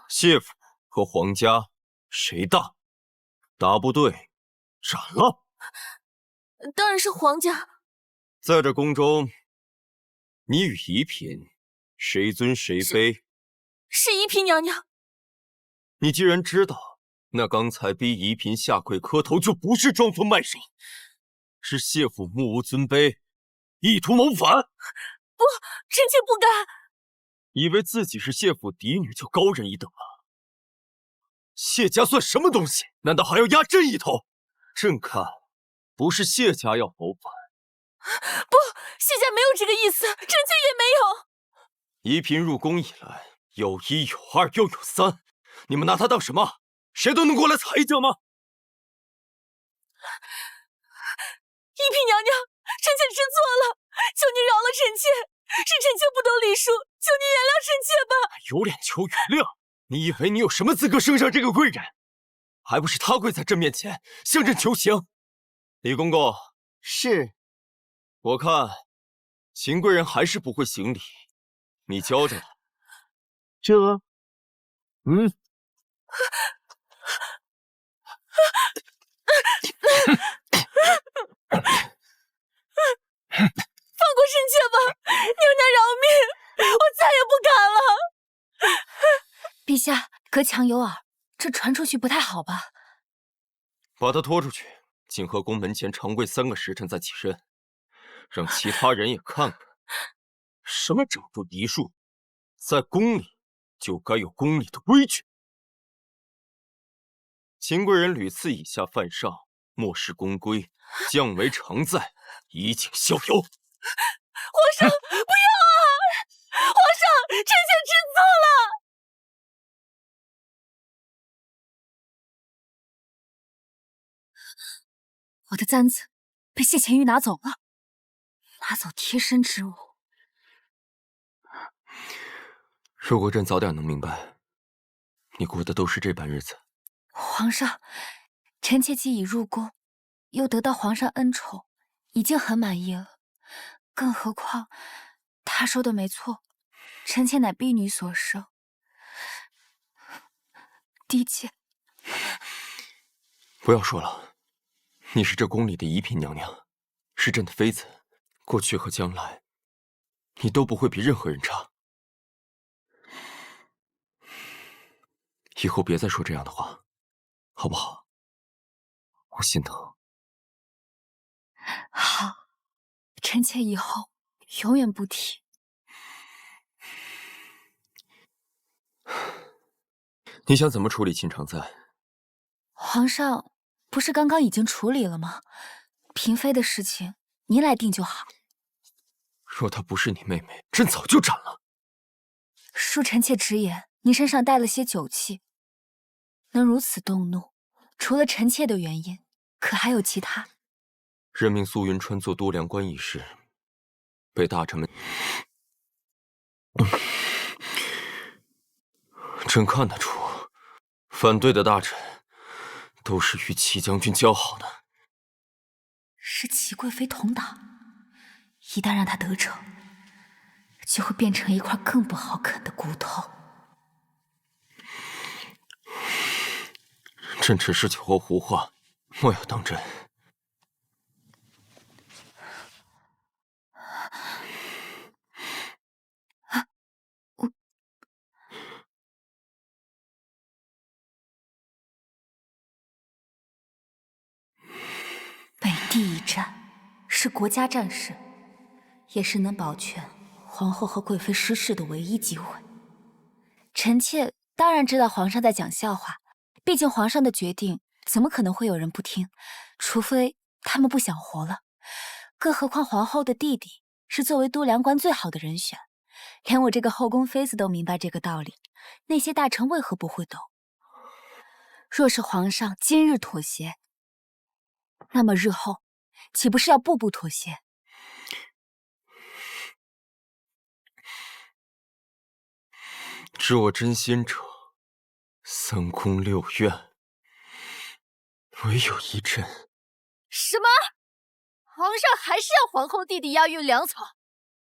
谢府和皇家谁大？答不对，斩了！当然是皇家。在这宫中，你与宜嫔谁尊谁卑？是宜嫔娘娘。你既然知道，那刚才逼宜嫔下跪磕头就不是装疯卖傻，是谢府目无尊卑，意图谋反。不，臣妾不敢。以为自己是谢府嫡女就高人一等了？谢家算什么东西？难道还要压朕一头？朕看，不是谢家要谋反。不，谢家没有这个意思，臣妾也没有。宜嫔入宫以来，有1有2又有3，你们拿她当什么？谁都能过来踩一脚吗？宜嫔娘娘，臣妾知错了，求您饶了臣妾，是臣妾不懂礼数，求您原谅臣妾吧。有脸求原谅？你以为你有什么资格升上这个贵人？还不是他跪在朕面前向朕求情。李公公，是。我看秦贵人还是不会行礼，你教教他。放过臣妾吧，娘娘饶命，我再也不敢了。陛下，隔墙有耳，这传出去不太好吧？把他拖出去，景和宫门前长跪3个时辰再起身，让其他人也看看，什么整住嫡庶，在宫里就该有宫里的规矩。秦贵人屡次以下犯上，漠视宫规，降为常在，以儆效尤。皇上，不要啊！皇上，臣妾知错了。我的簪子被谢乾玉拿走了，拿走贴身之物。如果朕早点能明白，你过的都是这般日子。皇上，臣妾既已入宫，又得到皇上恩宠，已经很满意了。更何况，他说的没错，臣妾乃婢女所生，嫡妾。不要说了，你是这宫里的宜嫔娘娘，是朕的妃子，过去和将来，你都不会比任何人差。以后别再说这样的话，好不好？我心疼。好，臣妾以后永远不提。你想怎么处理秦常在？皇上不是刚刚已经处理了吗？嫔妃的事情您来定就好。若她不是你妹妹，朕早就斩了。恕臣妾直言，您身上带了些酒气，能如此动怒，除了臣妾的原因，可还有其他？任命苏云川做都量官一事，被大臣们……朕看得出，反对的大臣都是与齐将军交好的。是齐贵妃同党，一旦让他得逞，就会变成一块更不好啃的骨头。朕只是酒后胡话，莫要当真。北地一战是国家战事，也是能保全皇后和贵妃失势的唯一机会。臣妾当然知道皇上在讲笑话，毕竟皇上的决定怎么可能会有人不听？除非他们不想活了。更何况皇后的弟弟是作为督粮官最好的人选，连我这个后宫妃子都明白这个道理，那些大臣为何不会懂？若是皇上今日妥协，那么日后岂不是要步步妥协？知我真心者，三宫六院，唯有一朕。什么？皇上还是要皇后弟弟押运粮草，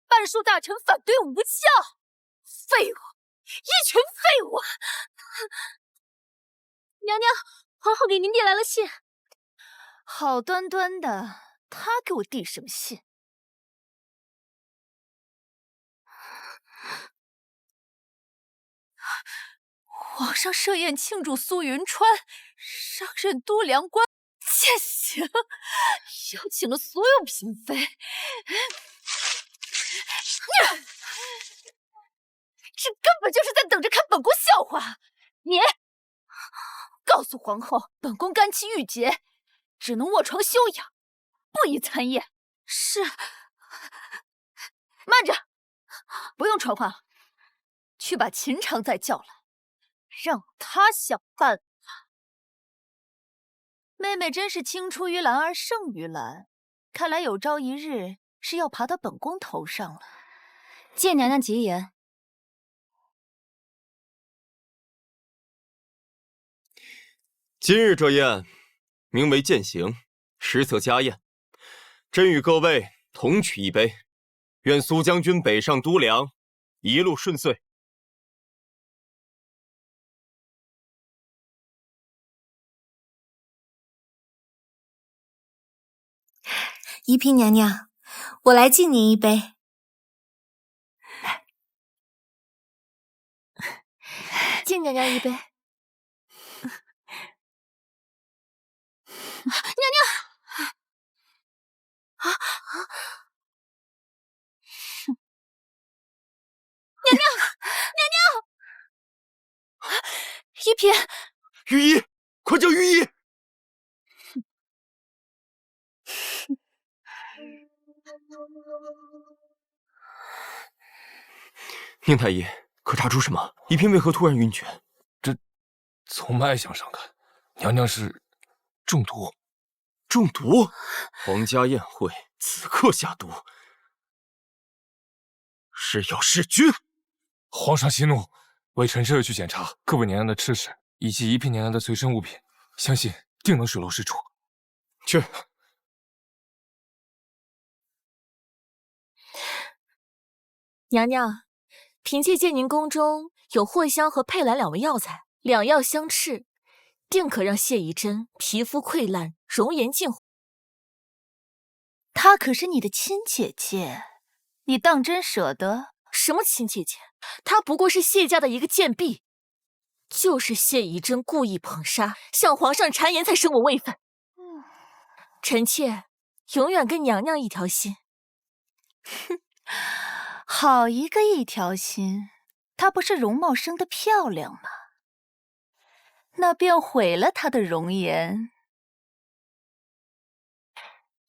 半数大臣反对无效，废物，一群废物！娘娘，皇后给您递来了信。好端端的，他给我递什么信？皇上设宴庆祝苏云川上任督粮官践行，邀请了所有嫔妃。这根本就是在等着看本宫笑话！你告诉皇后，本宫肝气郁结，只能卧床休养，不宜参宴。是。慢着，不用传话，去把秦常再叫来，让他想办法。妹妹真是青出于蓝而胜于蓝，看来有朝一日是要爬到本宫头上了。借娘娘吉言。今日这宴名为饯行，实则家宴。朕与各位同取一杯，愿苏将军北上督粮，一路顺遂。宜嫔娘娘，我来敬您一杯。敬娘娘一杯。娘娘！娘娘！娘娘！宜嫔，御医，快叫御医！宁太医，可查出什么？宜嫔为何突然晕厥？这从脉象上看，娘娘是中毒。中毒？皇家宴会，此刻下毒，是要弑君！皇上息怒，微臣这就去检查各位娘娘的吃食以及宜嫔娘娘的随身物品，相信定能水落石出。去。娘娘，嫔妾见您宫中有藿香和佩兰两味药材，两药相斥，定可让谢宜真皮肤溃烂，容颜尽毁。她可是你的亲姐姐，你当真舍得？什么亲姐姐？她不过是谢家的一个贱婢，就是谢宜真故意捧杀，向皇上谗言才生我位分。臣妾永远跟娘娘一条心。哼，好一个一条心！她不是容貌生得漂亮吗？那便毁了她的容颜。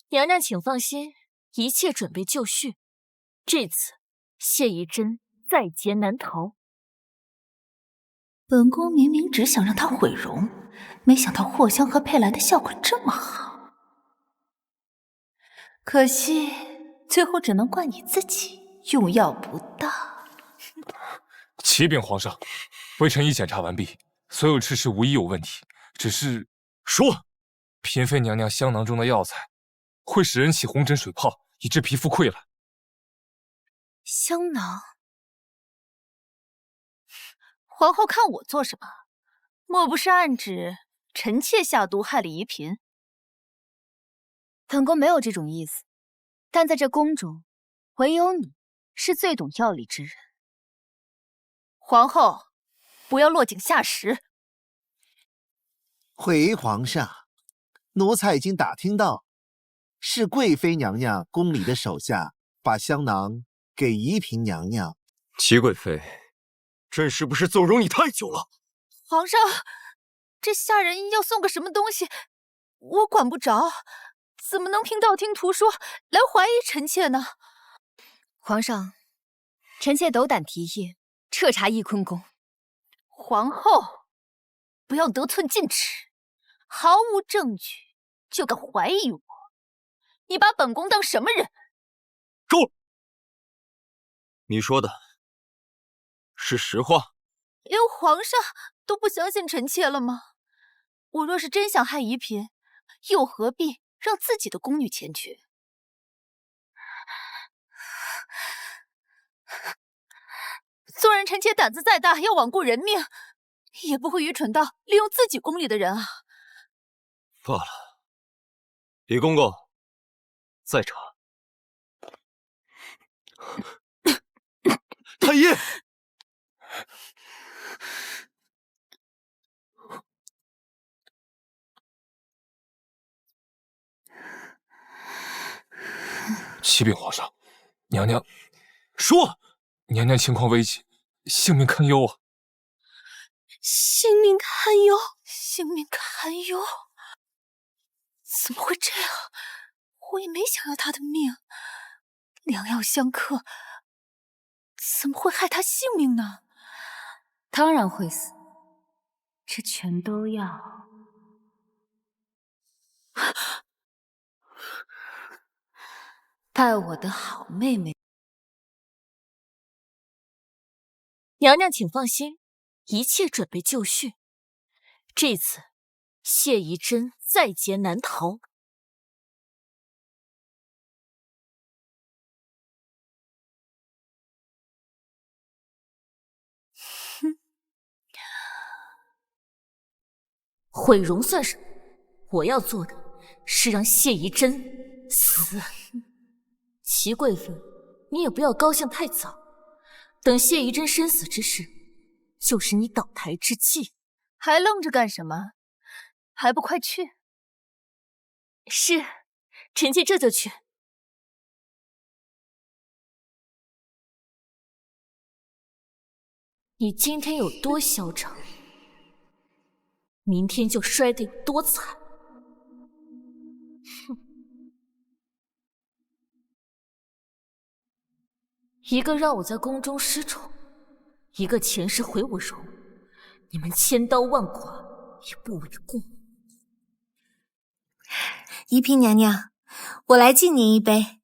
娘娘请放心，一切准备就绪。这次谢宜真在劫难逃。本宫明明只想让她毁容，没想到藿香和佩兰的效果这么好。可惜最后只能怪你自己用药不当。启禀皇上，微臣已检查完毕，所有吃食无一有问题，只是说，嫔妃娘娘香囊中的药材会使人起红疹水泡，以致皮肤溃烂。香囊，皇后看我做什么？莫不是暗指臣妾下毒害了宜嫔？本宫没有这种意思，但在这宫中，唯有你是最懂药理之人。皇后，不要落井下石。回皇上，奴才已经打听到，是贵妃娘娘宫里的手下把香囊给宜嫔娘娘。齐贵妃，朕是不是纵容你太久了？皇上，这下人要送个什么东西，我管不着，怎么能凭道听途说来怀疑臣妾呢？皇上，臣妾斗胆提议彻查翊坤宫。皇后，不要得寸进尺，毫无证据就敢怀疑我，你把本宫当什么人？够了！你说的是实话？连皇上都不相信臣妾了吗？我若是真想害宜嫔，又何必让自己的宫女前去？纵然臣妾胆子再大，要罔顾人命，也不会愚蠢到利用自己宫里的人啊！罢了，李公公，再查。太医，启禀皇上，娘娘说，娘娘情况危急，性命堪忧啊！性命堪忧，性命堪忧？怎么会这样？我也没想要他的命，良药相克，怎么会害他性命呢？当然会死，这全都要拜我的好妹妹。娘娘请放心，一切准备就绪。这次谢宜真在劫难逃。毁容算什么？我要做的是让谢宜真死。齐贵妃，你也不要高兴太早，等谢宜真身死之时，就是你倒台之际。还愣着干什么？还不快去！是，臣妾这就去。你今天有多嚣张，明天就摔得有多惨。哼！一个让我在宫中失宠，一个前世毁我容，你们千刀万剐也不为过。宜嫔娘娘，我来敬您一杯。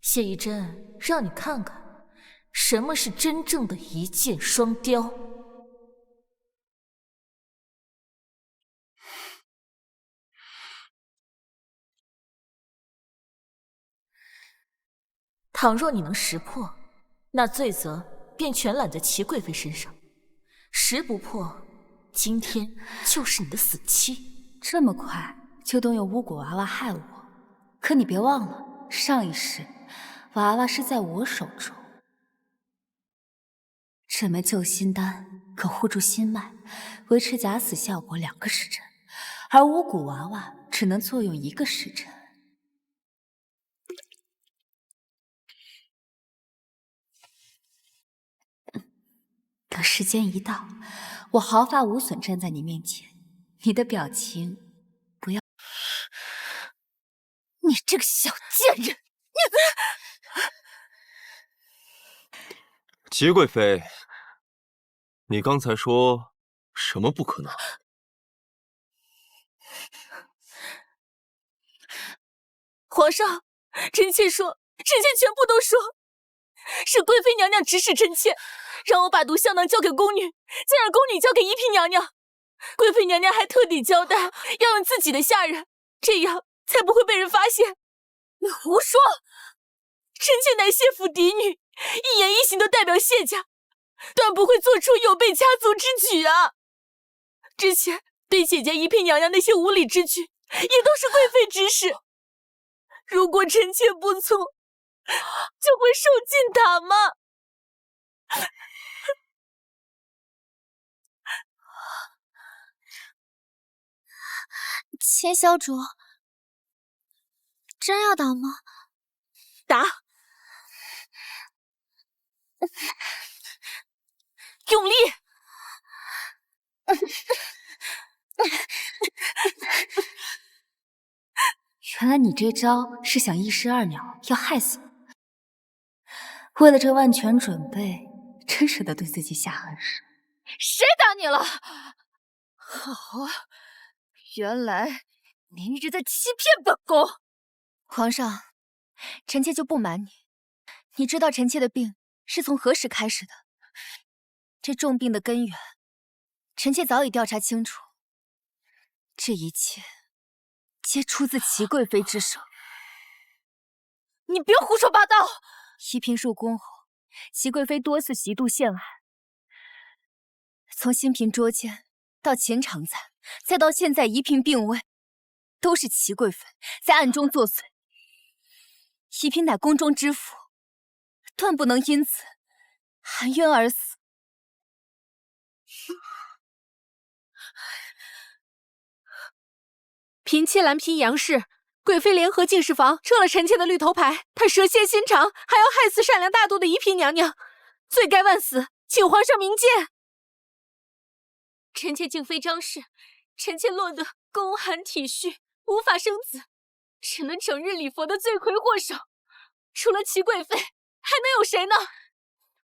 谢宜真，让你看看什么是真正的一箭双雕。倘若你能识破，那罪责便全揽在齐贵妃身上；识不破，今天就是你的死期。这么快就动用巫蛊娃娃害我？可你别忘了，上一世娃娃是在我手中。这枚救心丹可护住心脉，维持假死效果2个时辰，而巫蛊娃娃只能作用1个时辰。等时间一到，我毫发无损站在你面前，你的表情不要……你这个小贱人！齐贵妃，你刚才说什么不可能？皇上，臣妾全部都说，是贵妃娘娘指使臣妾，让我把毒香囊交给宫女，再让宫女交给宜嫔娘娘。贵妃娘娘还特地交代要用自己的下人，这样才不会被人发现。你胡说！臣妾乃谢府嫡女，一言一行都代表谢家，断不会做出有悖家族之举啊！之前对姐姐宜嫔娘娘那些无礼之举，也都是贵妃指使。如果臣妾不从，就会受尽打骂。千小主，真要打吗？打！用力！原来你这招是想一石二鸟，要害死我。为了这万全准备，真舍得对自己下狠手。谁打你了？好啊，原来你一直在欺骗本宫。皇上，臣妾就不瞒你，你知道臣妾的病是从何时开始的？这重病的根源，臣妾早已调查清楚。这一切皆出自齐贵妃之手。你别胡说八道！宜嫔入宫后，齐贵妃多次极度陷害，从新嫔捉奸到秦常在，再到现在宜嫔病危，都是齐贵妃在暗中作祟。宜嫔乃宫中之妇，断不能因此含冤而死。嫔妾蓝嫔杨氏，贵妃联合敬事房撤了臣妾的绿头牌，她蛇蝎心肠，还要害死善良大度的宜嫔娘娘，罪该万死，请皇上明鉴。臣妾敬妃张氏，臣妾落得宫寒体虚，无法生子，只能整日礼佛的罪魁祸首。除了齐贵妃，还能有谁呢？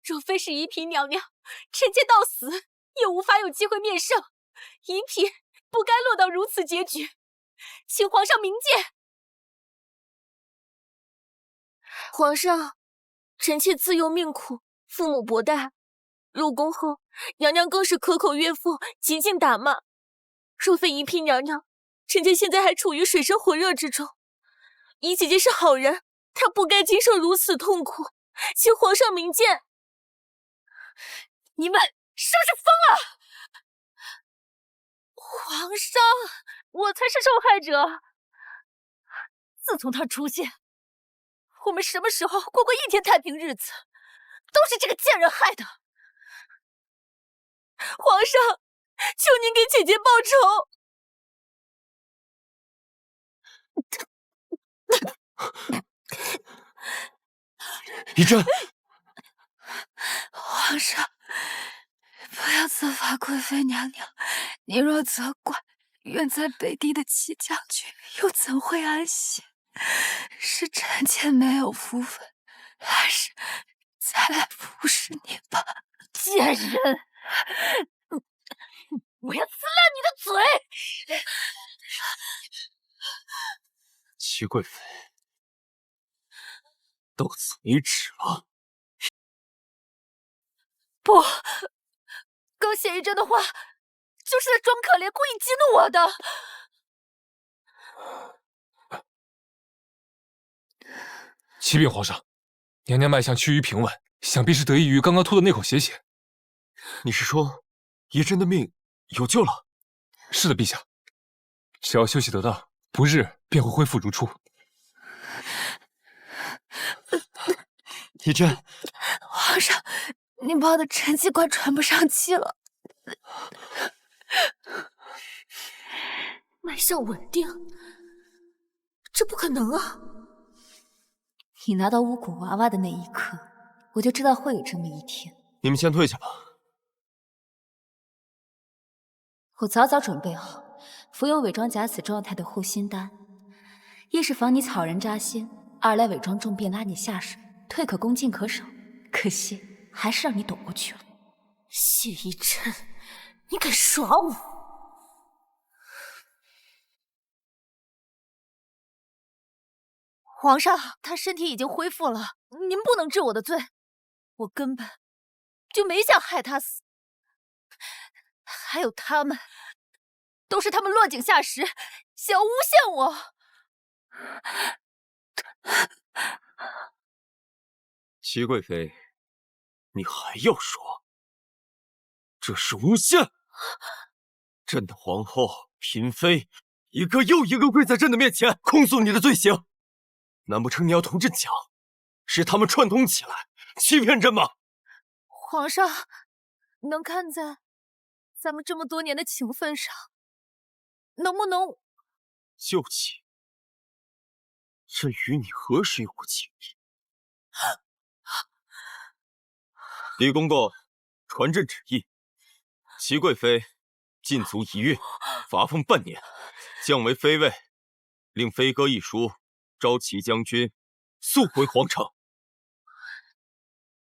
若非是宜嫔娘娘，臣妾到死也无法有机会面圣。宜嫔不该落到如此结局，请皇上明鉴。皇上，臣妾自幼命苦，父母薄待，入宫后，娘娘更是可口曰妇，极尽打骂。若非宜嫔娘娘，臣妾现在还处于水深火热之中。宜姐姐是好人，她不该经受如此痛苦，请皇上明鉴。你们是不是疯了？皇上，我才是受害者。自从他出现，我们什么时候过过一天太平日子？都是这个贱人害的。皇上，求您给姐姐报仇。宜真，皇上，不要责罚贵妃娘娘。你若责怪，远在北地的齐将军又怎会安息？是臣妾没有福分，还是再来服侍你吧？贱人！我要撕烂你的嘴！齐贵妃，到此为止了。不，刚写一真的话，就是在装可怜，故意激怒我的。启禀皇上，娘娘脉象趋于平稳，想必是得益于刚刚吐的那口血血。你是说，宜真的命有救了？是的，陛下，只要休息得当，不日便会恢复如初。宜真，皇上，您抱的臣妾快喘不上气了。脉象稳定，这不可能啊！你拿到巫蛊娃娃的那一刻，我就知道会有这么一天。你们先退下吧。我早早准备好，服用伪装假死状态的护心丹，一是防你草人扎心，二来伪装重病拉你下水，退可攻进可守。可惜还是让你躲过去了。谢宜真，你敢耍我？皇上，他身体已经恢复了，您不能治我的罪。我根本就没想害他死。还有他们，都是他们落井下石，想诬陷我。齐贵妃，你还要说？这是诬陷！朕的皇后、嫔妃，一个又一个跪在朕的面前控诉你的罪行，难不成你要同朕讲，是他们串通起来欺骗朕吗？皇上，能看在咱们这么多年的情分上，能不能旧情？朕与你何时有过情谊？李公公，传朕旨意，齐贵妃禁足1月，罚俸半年，降为妃尉，令飞鸽一书，召齐将军速回皇城。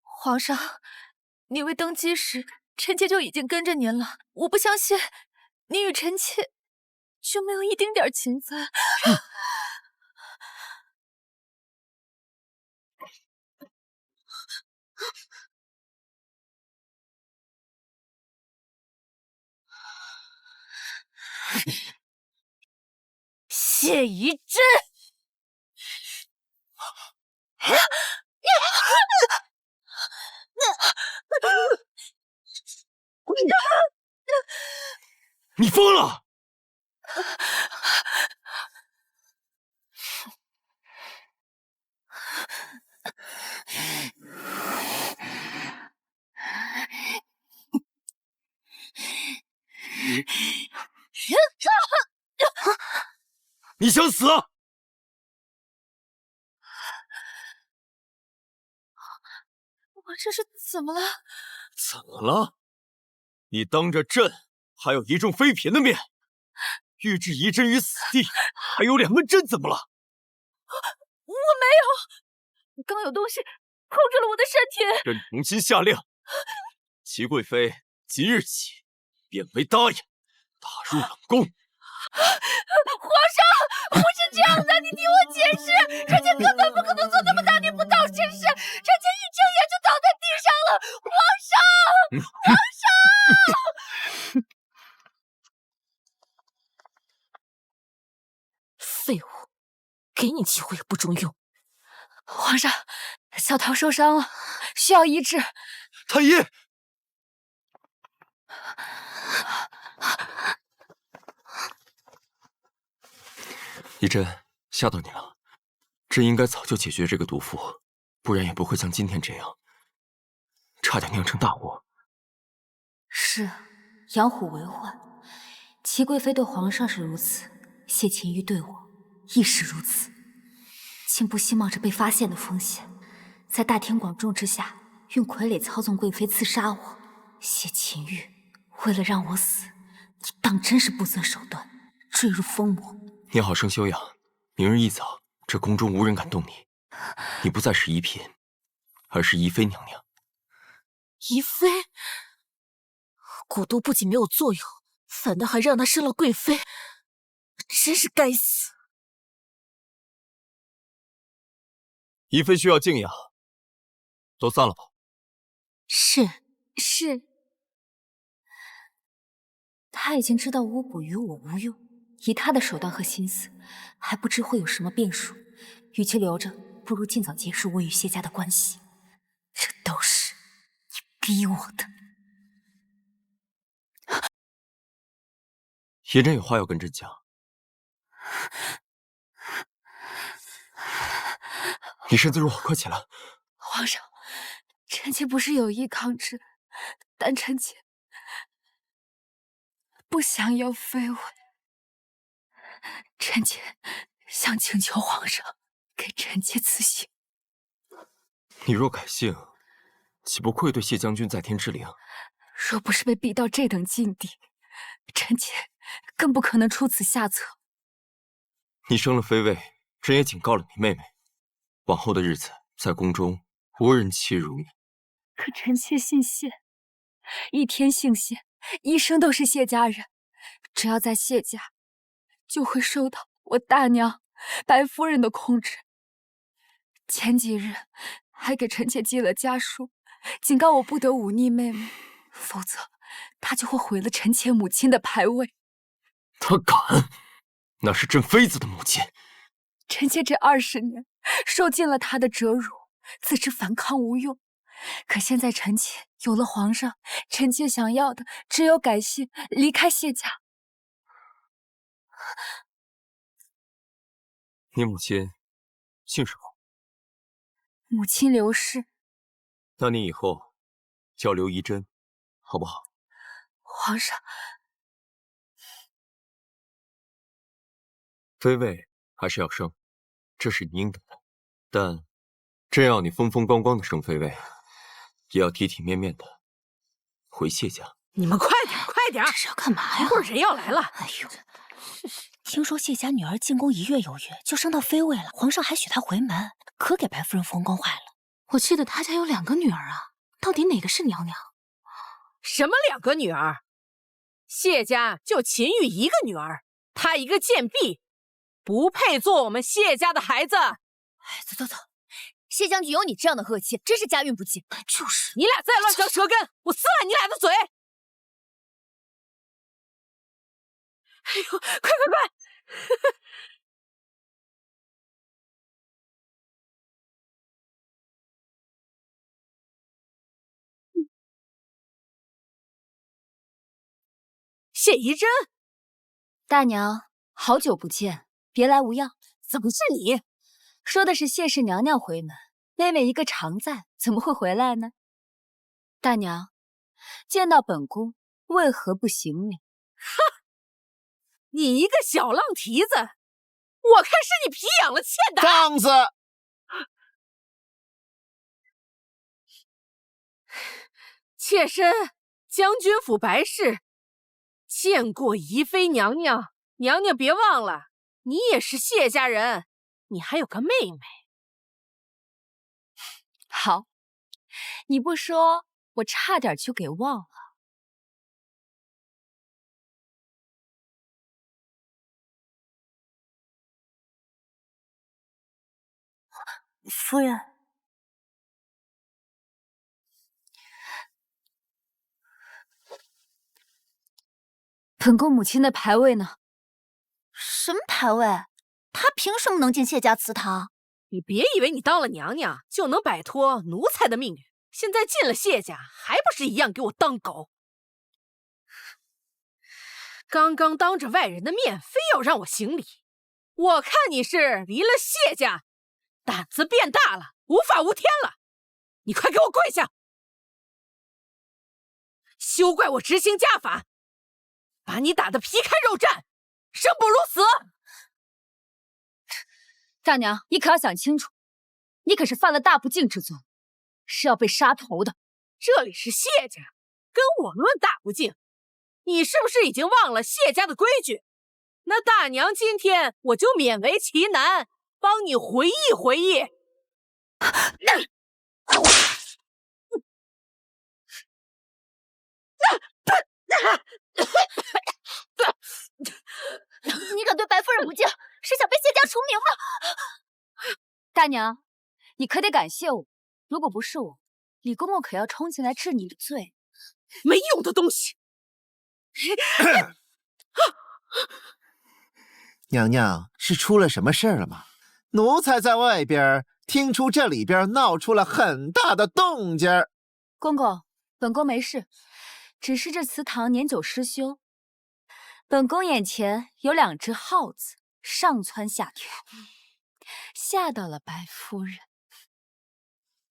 皇上，你未登基时，臣妾就已经跟着您了。我不相信你与臣妾就没有一丁点情分。谢宜真，你疯了！你想死？我这是怎么了？怎么了？你当着朕还有一众妃嫔的面，欲置宜真于死地，还有脸问朕怎么了？我没有，刚有东西控制了我的身体。朕重新下令，齐贵妃即日起变为答应，打入冷宫。皇上，不是这样的，你听我解释，臣妾根本不可能做那么大逆不道之事，臣妾一睁眼就倒在地上了。皇上，皇上！废物，给你机会也不中用。皇上，小桃受伤了，需要医治。太医，宜真，吓到你了。朕应该早就解决这个毒妇，不然也不会像今天这样，差点酿成大祸。是，养虎为患。齐贵妃对皇上是如此，谢秦玉对我亦是如此。竟不惜冒着被发现的风险，在大庭广众之下用傀儡操纵贵妃刺杀我。谢秦玉为了让我死，你当真是不择手段，坠入疯魔。你好生休养，明日一早，这宫中无人敢动你。你不再是宜嫔，而是宜妃娘娘。宜妃，蛊毒不仅没有作用，反倒还让她生了贵妃，真是该死。宜妃需要静养，都散了吧。是。他已经知道巫蛊与我无用，以他的手段和心思，还不知会有什么变数。与其留着，不如尽早结束我与谢家的关系。这都是你逼我的。宜真有话要跟朕讲。你身子弱，快起来。皇上，臣妾不是有意抗旨，但臣妾不想要妃位。臣妾想请求皇上给臣妾赐姓。你若改姓，岂不愧对谢将军在天之灵？若不是被逼到这等境地，臣妾更不可能出此下策。你升了妃位，朕也警告了你妹妹，往后的日子在宫中无人欺辱你。可臣妾姓谢，一天姓谢，一生都是谢家人。只要在谢家，就会受到我大娘白夫人的控制。前几日还给臣妾寄了家书，警告我不得忤逆妹妹，否则她就会毁了臣妾母亲的牌位。她敢？那是朕妃子的母亲。臣妾这20年受尽了她的折辱，自知反抗无用。可现在臣妾有了皇上，臣妾想要的只有改姓，离开谢家。你母亲姓什么？母亲刘氏。那你以后叫刘宜真，好不好？皇上，妃位还是要升，这是你应得的。但朕要你风风光光的升妃位，也要体体面面的回谢家。你们快点，快点！这是要干嘛呀？一会儿人要来了。哎呦，听说谢家女儿进宫1月有余，就升到妃位了，皇上还许她回门，可给白夫人风光坏了。我记得他家有2个女儿啊，到底哪个是娘娘？什么2个女儿？谢家就秦玉1个女儿，她一个贱婢，不配做我们谢家的孩子。哎，走，谢将军有你这样的恶妻，真是家运不济。就是，你俩再乱嚼舌根，我撕烂你俩的嘴！哎呦，快！谢宜真，大娘，好久不见，别来无恙。怎么是你？说的是谢氏娘娘回门，妹妹一个常在，怎么会回来呢？大娘，见到本宫为何不行礼？哼，你一个小浪蹄子，我看是你皮痒了欠打。放肆！妾身将军府白氏见过宜妃娘娘，娘娘别忘了，你也是谢家人，你还有个妹妹。好，你不说，我差点就给忘了。夫人，本宫母亲的牌位呢？什么牌位？她凭什么能进谢家祠堂？你别以为你当了娘娘就能摆脱奴才的命运，现在进了谢家，还不是一样给我当狗？刚刚当着外人的面，非要让我行礼，我看你是离了谢家，胆子变大了，无法无天了。你快给我跪下！休怪我执行家法，把你打得皮开肉绽，生不如死！大娘，你可要想清楚，你可是犯了大不敬之罪，是要被杀头的。这里是谢家，跟我论大不敬，你是不是已经忘了谢家的规矩？那大娘今天我就勉为其难，帮你回忆回忆。你敢对白夫人不敬，是想被谢家除名吗？大娘，你可得感谢我，如果不是我，李公公可要冲进来治你的罪。没用的东西！娘娘是出了什么事儿了吗？奴才在外边听出这里边闹出了很大的动静儿。公公，本宫没事，只是这祠堂年久失修，本宫眼前有2只耗子上蹿下跳，吓到了白夫人。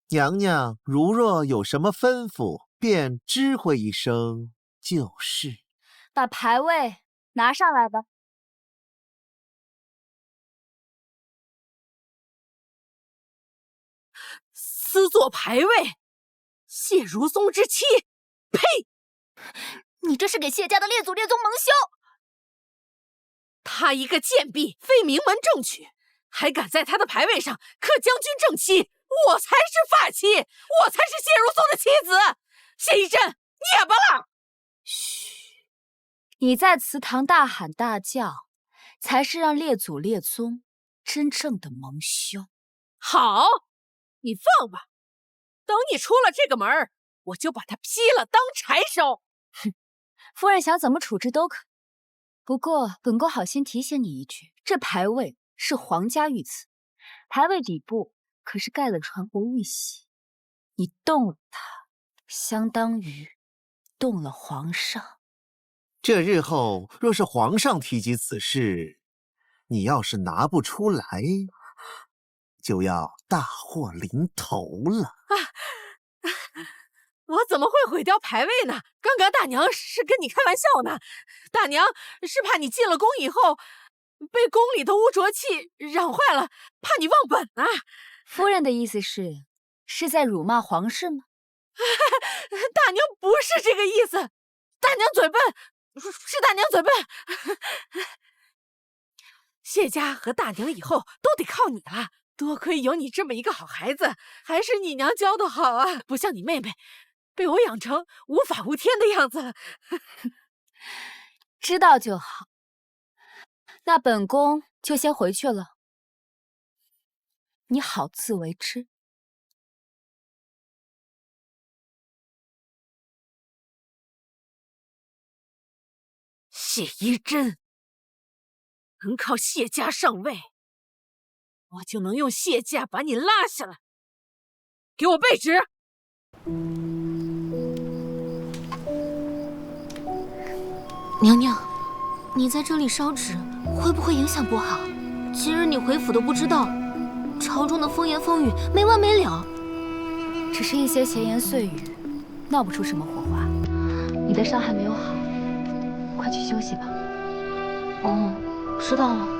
娘娘如若有什么吩咐，便知会一声就是。把牌位拿上来吧。私坐牌位，谢如松之妻，呸！你这是给谢家的列祖列宗蒙羞！他一个贱婢，非名门正娶，还敢在他的牌位上刻将军正妻，我才是发妻，我才是谢如松的妻子。谢宜真，孽吧了！嘘，你在祠堂大喊大叫，才是让列祖列宗真正的蒙羞。好，你放吧，等你出了这个门，我就把他劈了当柴烧。哼，夫人想怎么处置都可以。不过本宫好心提醒你一句，这牌位是皇家御赐，牌位底部可是盖了传国玉玺，你动了它，相当于动了皇上。这日后若是皇上提及此事，你要是拿不出来，就要大祸临头了。我怎么会毁掉牌位呢？刚刚大娘是跟你开玩笑呢，大娘是怕你进了宫以后被宫里的污浊气染坏了，怕你忘本啊。夫人的意思是在辱骂皇室吗？大娘不是这个意思，大娘嘴笨，是大娘嘴笨。谢家和大娘以后都得靠你了，多亏有你这么一个好孩子，还是你娘教的好啊，不像你妹妹，被我养成无法无天的样子了。知道就好。那本宫就先回去了，你好自为之。谢依真能靠谢家上位，我就能用谢家把你拉下来。给我备旨。娘娘，你在这里烧纸，会不会影响不好？今日你回府都不知道，朝中的风言风语没完没了。只是一些闲言碎语，闹不出什么火花。你的伤还没有好，快去休息吧。哦，知道了。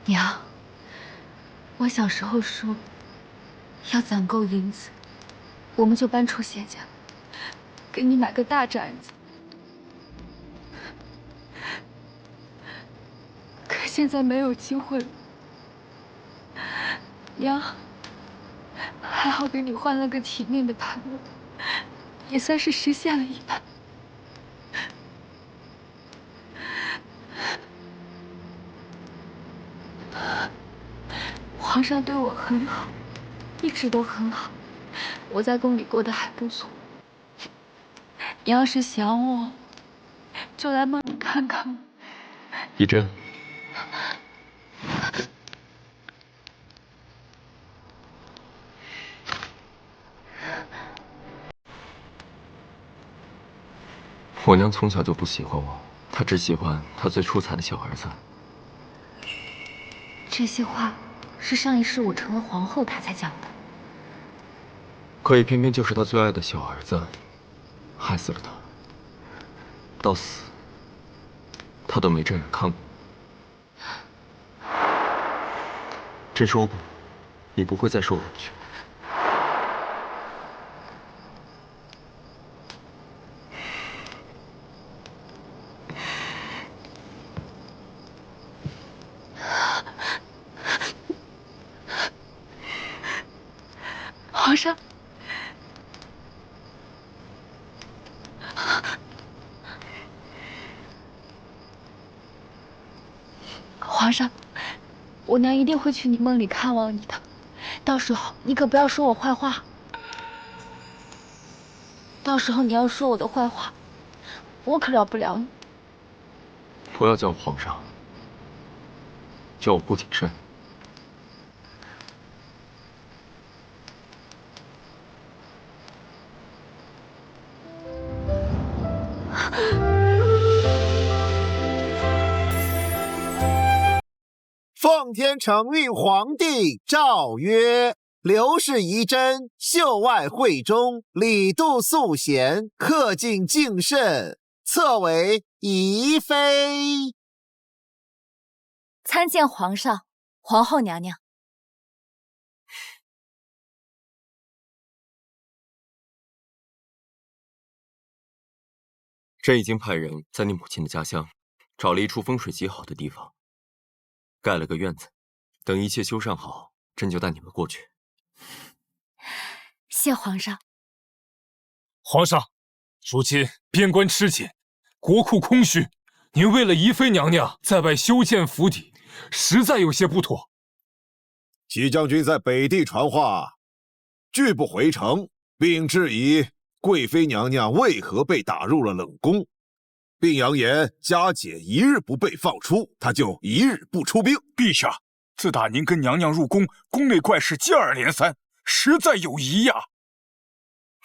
娘，我小时候说，要攒够银子，我们就搬出谢家，给你买个大宅子。可现在没有机会了，娘，还好给你换了个体面的盘路，也算是实现了一半。皇上对我很好，一直都很好，我在宫里过得还不错。你要是想我，就来梦里看看我。依真，我娘从小就不喜欢我，她只喜欢她最出彩的小儿子。这些话是上一世我成了皇后，她才讲的。可也偏偏就是她最爱的小儿子，害死了她。到死，她都没正眼看过。朕说过，你不会再受委屈。皇上，皇上，我娘一定会去你梦里看望你的，到时候你可不要说我坏话。到时候你要说我的坏话，我可饶不了你。不要叫我皇上，叫我顾景深。奉天承运皇帝诏曰：刘氏遗珍，秀外慧中，礼度肃贤，恪尽敬慎，册为宜妃。参见皇上、皇后娘娘。朕已经派人在你母亲的家乡找了一处风水极好的地方，盖了个院子，等一切修缮好，朕就带你们过去。谢皇上。皇上，如今边关吃紧，国库空虚，您为了宜妃娘娘在外修建府邸，实在有些不妥。齐将军在北地传话，拒不回城，并质疑贵妃娘娘为何被打入了冷宫，并扬言佳姐一日不被放出，他就一日不出兵。陛下，自打您跟娘娘入宫，宫内怪事接二连三，实在有疑呀。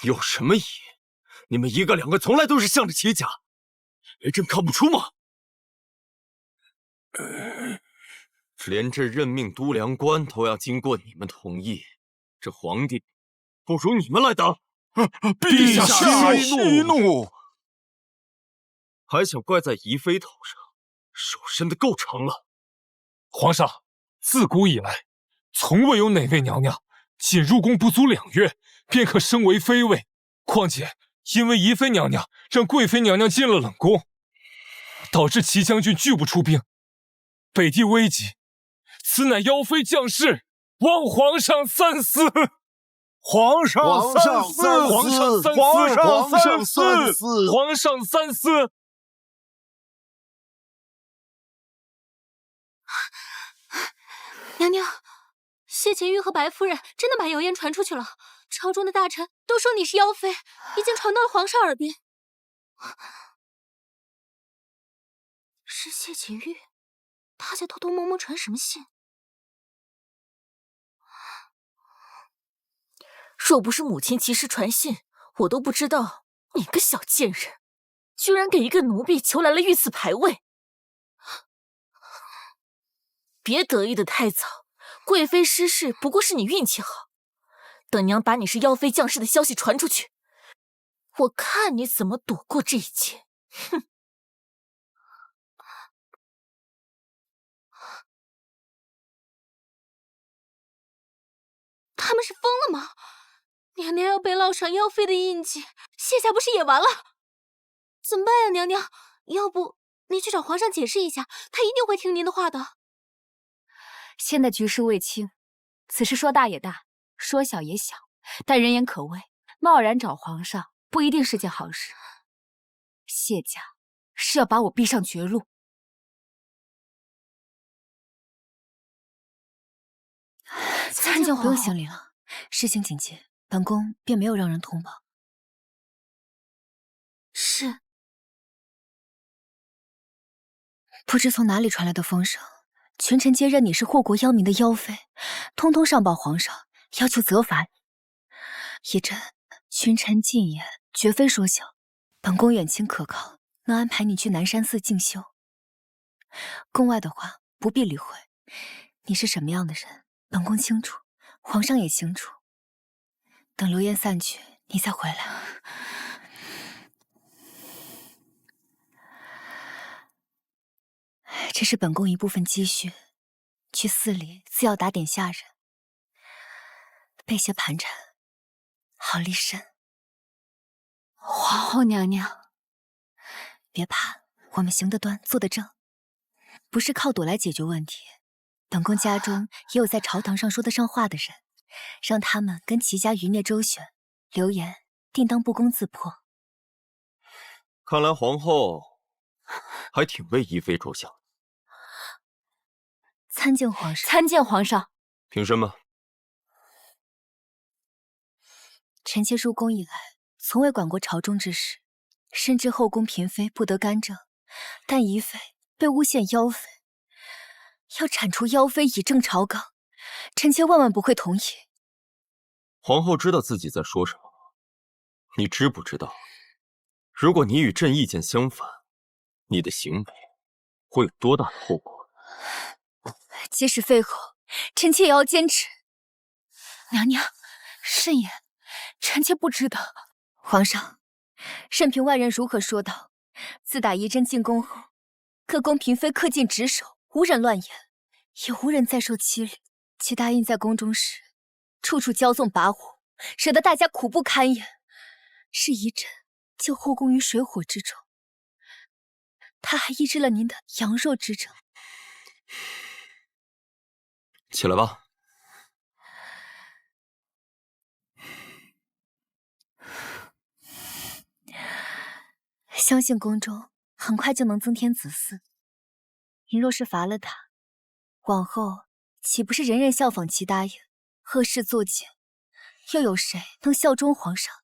有什么疑？你们一个两个从来都是向着齐家，朕看不出吗？连朕任命都粮官都要经过你们同意，这皇帝不如你们来当。陛下息怒。还想怪在宜妃头上，手伸得够长了。皇上，自古以来，从未有哪位娘娘仅入宫不足2月，便可升为妃位。况且，因为宜妃娘娘让贵妃娘娘进了冷宫，导致齐将军拒不出兵，北地危急，此乃妖妃降世，望皇上三思。皇上三思，皇上三思，皇上三思，皇上三思。娘娘，谢乾玉和白夫人真的把谣言传出去了，朝中的大臣都说你是妖妃，已经传到了皇上耳边。是谢乾玉，他在偷偷摸摸传什么信？若不是母亲及时传信，我都不知道你个小贱人，居然给一个奴婢求来了御赐牌位。别得意的太早，贵妃失势不过是你运气好。等娘把你是妖妃降世的消息传出去，我看你怎么躲过这一劫。哼！他们是疯了吗？娘娘要被烙上妖妃的印记，谢家不是也完了？怎么办呀，娘娘？要不你去找皇上解释一下，他一定会听您的话的。现在局势未清，此事说大也大，说小也小，但人言可畏，贸然找皇上不一定是件好事。谢家是要把我逼上绝路。参见不用行礼了，事情紧急，本宫便没有让人通报。是。不知从哪里传来的风声，群臣皆认你是祸国殃民的妖妃，通通上报皇上，要求责罚你。宜朕群臣进言，绝非说笑。本宫远亲可靠，能安排你去南山寺静修。宫外的话不必理会，你是什么样的人，本宫清楚，皇上也清楚。等流言散去，你再回来。这是本宫一部分积蓄，去寺里自要打点下人，备些盘缠，好立身。皇后娘娘，别怕，我们行得端，坐得正，不是靠赌来解决问题。本宫家中也有在朝堂上说得上话的人，让他们跟齐家余孽周旋，流言定当不攻自破。看来皇后还挺为宜妃着想。参见皇上，参见皇上。平身吧。臣妾入宫以来，从未管过朝中之事，深知后宫嫔妃不得干政，但宜妃被诬陷妖妃，要铲除妖妃以正朝纲，臣妾万万不会同意。皇后知道自己在说什么吗？你知不知道，如果你与朕意见相反，你的行为会有多大的后果？即使废后，臣妾也要坚持。娘娘，慎言，臣妾不知道。皇上，任凭外人如何说道，自打宜珍进宫后，各宫嫔妃恪尽职守，无人乱言，也无人再受欺凌。齐大印在宫中时，处处骄纵跋扈，惹得大家苦不堪言。是宜珍救后宫于水火之中，他还抑制了您的阳弱之争。起来吧。相信宫中很快就能增添子嗣。您若是罚了他，往后岂不是人人效仿齐答应，恶事作践？又有谁能效忠皇上，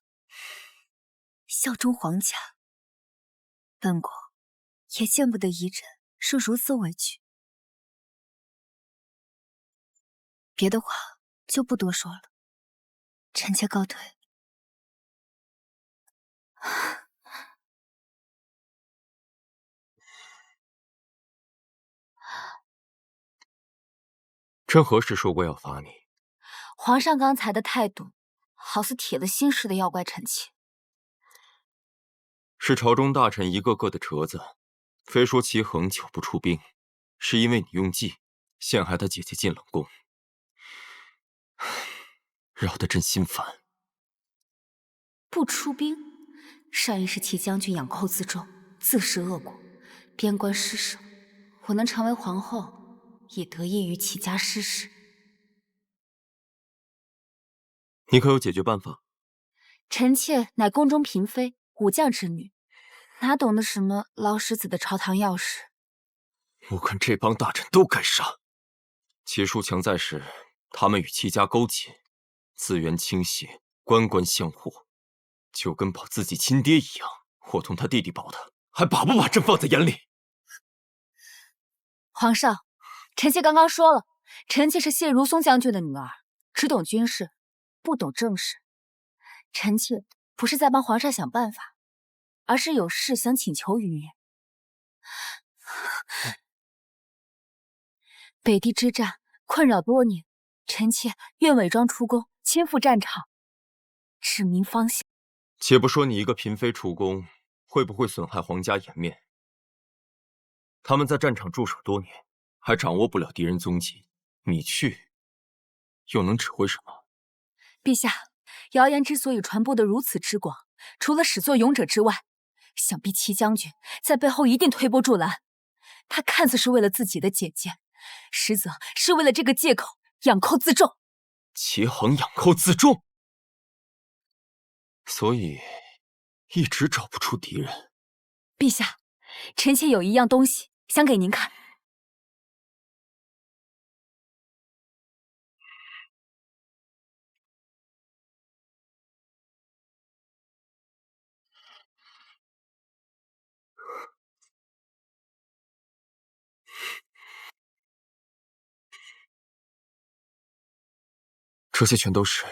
效忠皇家？本宫也见不得宜珍受如此委屈。别的话就不多说了，臣妾告退。朕何时说过要罚你？皇上刚才的态度，好似铁了心似的要怪臣妾。是朝中大臣一个个的折子，非说齐衡久不出兵，是因为你用计陷害他姐姐进冷宫，扰得朕心烦。不出兵，上一世齐将军养寇自重，自食恶果，边关失守。我能成为皇后，也得益于齐家失势。你可有解决办法？臣妾乃宫中嫔妃，武将之女，哪懂得什么老史子的朝堂要事？我看这帮大臣都该杀。齐书强在时，他们与齐家勾结，资源倾斜，官官相护，就跟保自己亲爹一样。我同他弟弟保他，还把不把朕放在眼里？皇上，臣妾刚刚说了，臣妾是谢如松将军的女儿，只懂军事，不懂政事。臣妾不是在帮皇上想办法，而是有事想请求于您。北地之战困扰多年，臣妾愿伪装出宫，亲赴战场，指明方向。且不说你一个嫔妃出宫，会不会损害皇家颜面？他们在战场驻守多年，还掌握不了敌人踪迹，你去，又能指挥什么？陛下，谣言之所以传播得如此之广，除了始作俑者之外，想必齐将军在背后一定推波助澜。他看似是为了自己的姐姐，实则是为了这个借口养寇自重。齐衡养寇自重，所以一直找不出敌人。陛下，臣妾有一样东西想给您看。这些全都是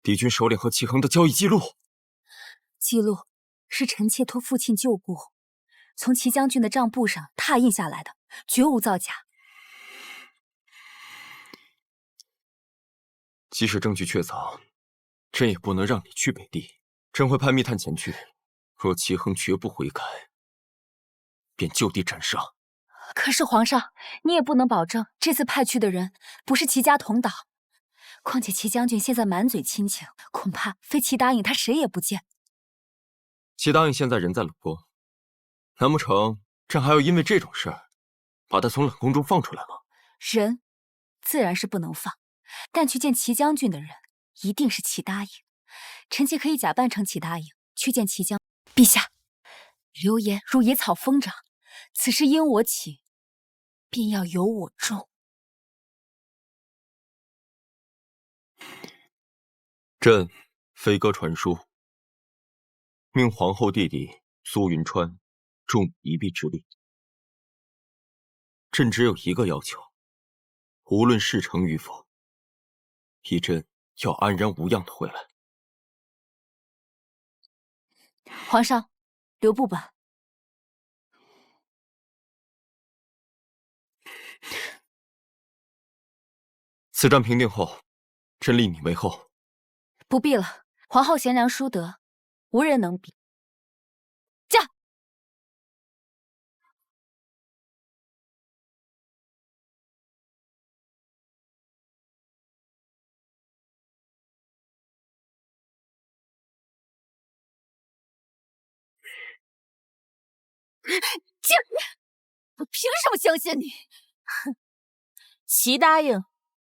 敌军首领和齐衡的交易记录。记录是臣妾托父亲旧故，从齐将军的账簿上拓印下来的，绝无造假。即使证据确凿，朕也不能让你去北地。朕会派密探前去，若齐衡绝不悔改，便就地斩杀。可是皇上，你也不能保证这次派去的人不是齐家同党。况且齐将军现在满嘴亲情，恐怕非齐答应他谁也不见。齐答应现在人在冷宫，难不成朕还要因为这种事儿把他从冷宫中放出来吗？人自然是不能放，但去见齐将军的人一定是齐答应。臣妾可以假扮成齐答应去见齐将。陛下，流言如野草疯长，此事因我起，便要由我终。朕飞鸽传书，命皇后弟弟苏云川助你一臂之力。朕只有一个要求，无论事成与否，一朕要安然无恙的回来。皇上，留步吧。此战平定后，朕立你为后。不必了，皇后贤良淑德，无人能比。驾！竟然！我凭什么相信你？哼！齐答应，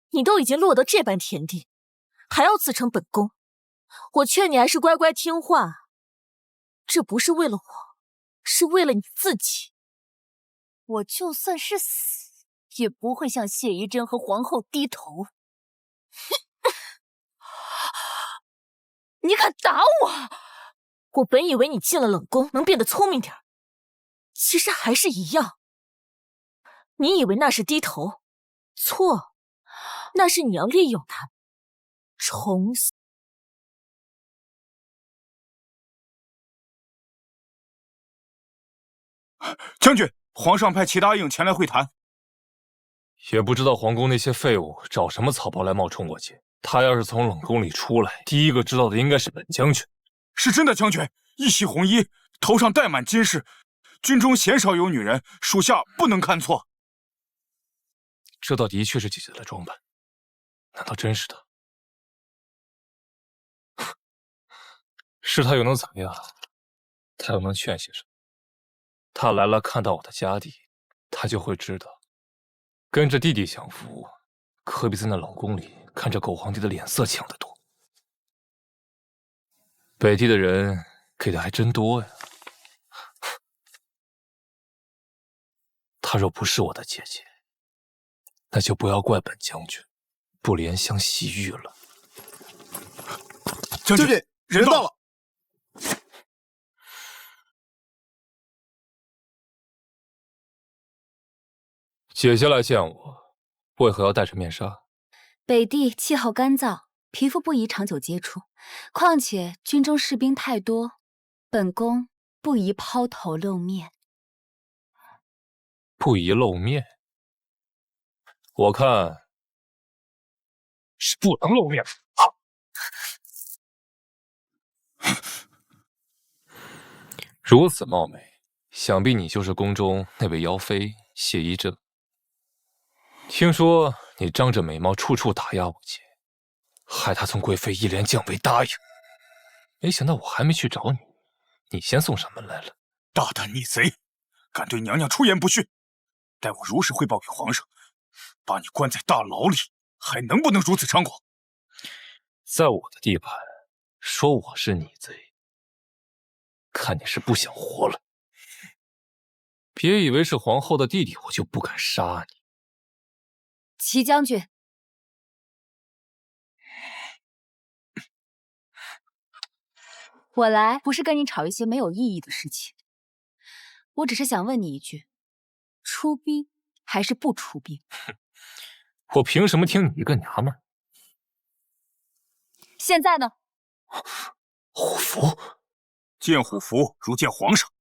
你都已经落得这般田地，还要自称本宫？我劝你还是乖乖听话。这不是为了我，是为了你自己。我就算是死，也不会向谢宜真和皇后低头。你敢打我？我本以为你进了冷宫能变得聪明点，其实还是一样。你以为那是低头？错，那是你要利用他们，重新。将军，皇上派齐答应前来会谈。也不知道皇宫那些废物找什么草包来冒充我姐。他要是从冷宫里出来，第一个知道的应该是本将军。是真的，将军。一袭红衣，头上戴满金饰，军中鲜少有女人，属下不能看错。这倒的确是姐姐的装扮，难道真是她？是她又能怎么样？她又能劝些什么？她来了，看到我的家底，她就会知道，跟着弟弟享福，可比在那冷宫里看着狗皇帝的脸色强得多。北地的人给的还真多呀。她若不是我的姐姐，那就不要怪本将军不怜香惜玉了。将军，人到了。姐姐来见我，为何要戴着面纱？北地气候干燥，皮肤不宜长久接触，况且军中士兵太多，本宫不宜抛头露面。不宜露面？我看是不能露面。如此貌美，想必你就是宫中那位妖妃谢依珍。听说你张着美貌，处处打压我姐，害她从贵妃一连降为答应。没想到我还没去找你，你先送上门来了。大胆逆贼，敢对娘娘出言不逊！待我如实汇报给皇上，把你关在大牢里，还能不能如此猖狂？在我的地盘，说我是逆贼，看你是不想活了。别以为是皇后的弟弟，我就不敢杀你。齐将军，我来不是跟你吵一些没有意义的事情，我只是想问你一句：出兵还是不出兵？我凭什么听你一个娘们儿？现在呢？虎符，见虎符如见皇上，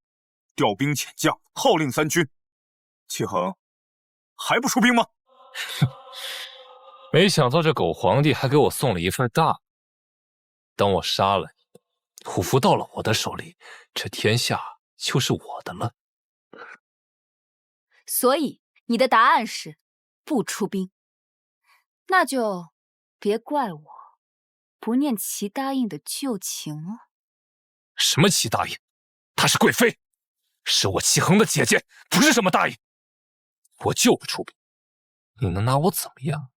调兵遣将，号令三军。戚恒，还不出兵吗？没想到这狗皇帝还给我送了一份大礼。等我杀了你，虎符到了我的手里，这天下就是我的了。所以你的答案是不出兵，那就别怪我不念齐答应的旧情了。什么齐答应？她是贵妃，是我齐恒的姐姐，不是什么答应。我就不出兵，你能拿我怎么样？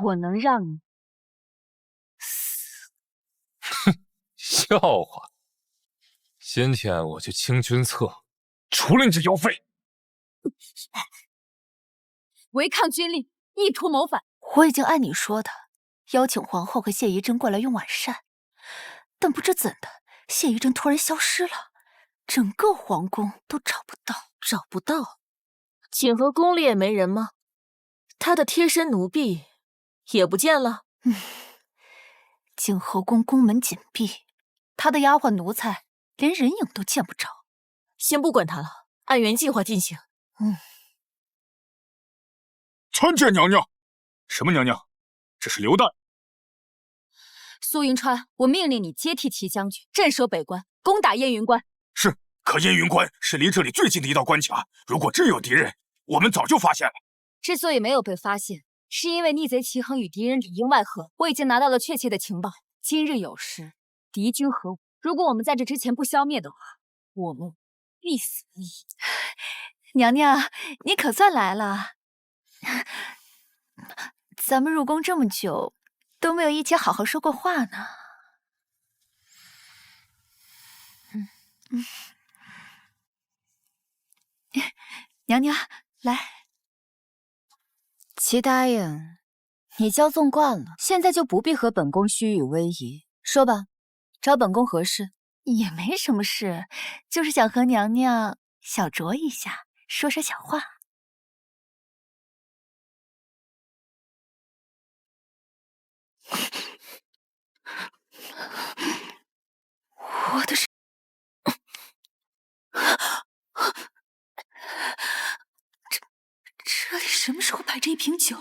我能让你死。哼，笑话！先前我就清君侧，除了你这妖妃。违抗军令，意图谋反。我已经按你说的，邀请皇后和谢宜珍过来用晚膳，但不知怎的，谢宜珍突然消失了，整个皇宫都找不到。找不到？锦和宫里也没人吗？他的贴身奴婢也不见了？景和宫宫门紧闭，他的丫鬟奴才连人影都见不着。先不管他了，按原计划进行。参见娘娘。什么娘娘？这是刘旦。苏云川，我命令你接替齐将军，镇守北关，攻打燕云关。是，可燕云关是离这里最近的一道关卡，如果真有敌人，我们早就发现了。之所以没有被发现，是因为逆贼齐恒与敌人里应外合。我已经拿到了确切的情报，今日有时，敌军合武。如果我们在这之前不消灭的话，我们必死无疑。娘娘，你可算来了。咱们入宫这么久，都没有一起好好说过话呢。娘娘，来。齐答应，你骄纵惯了，现在就不必和本宫虚与委蛇。说吧，找本宫何事？也没什么事，就是想和娘娘小酌一下，说说小话。我的是，这里什么时候摆着一瓶酒？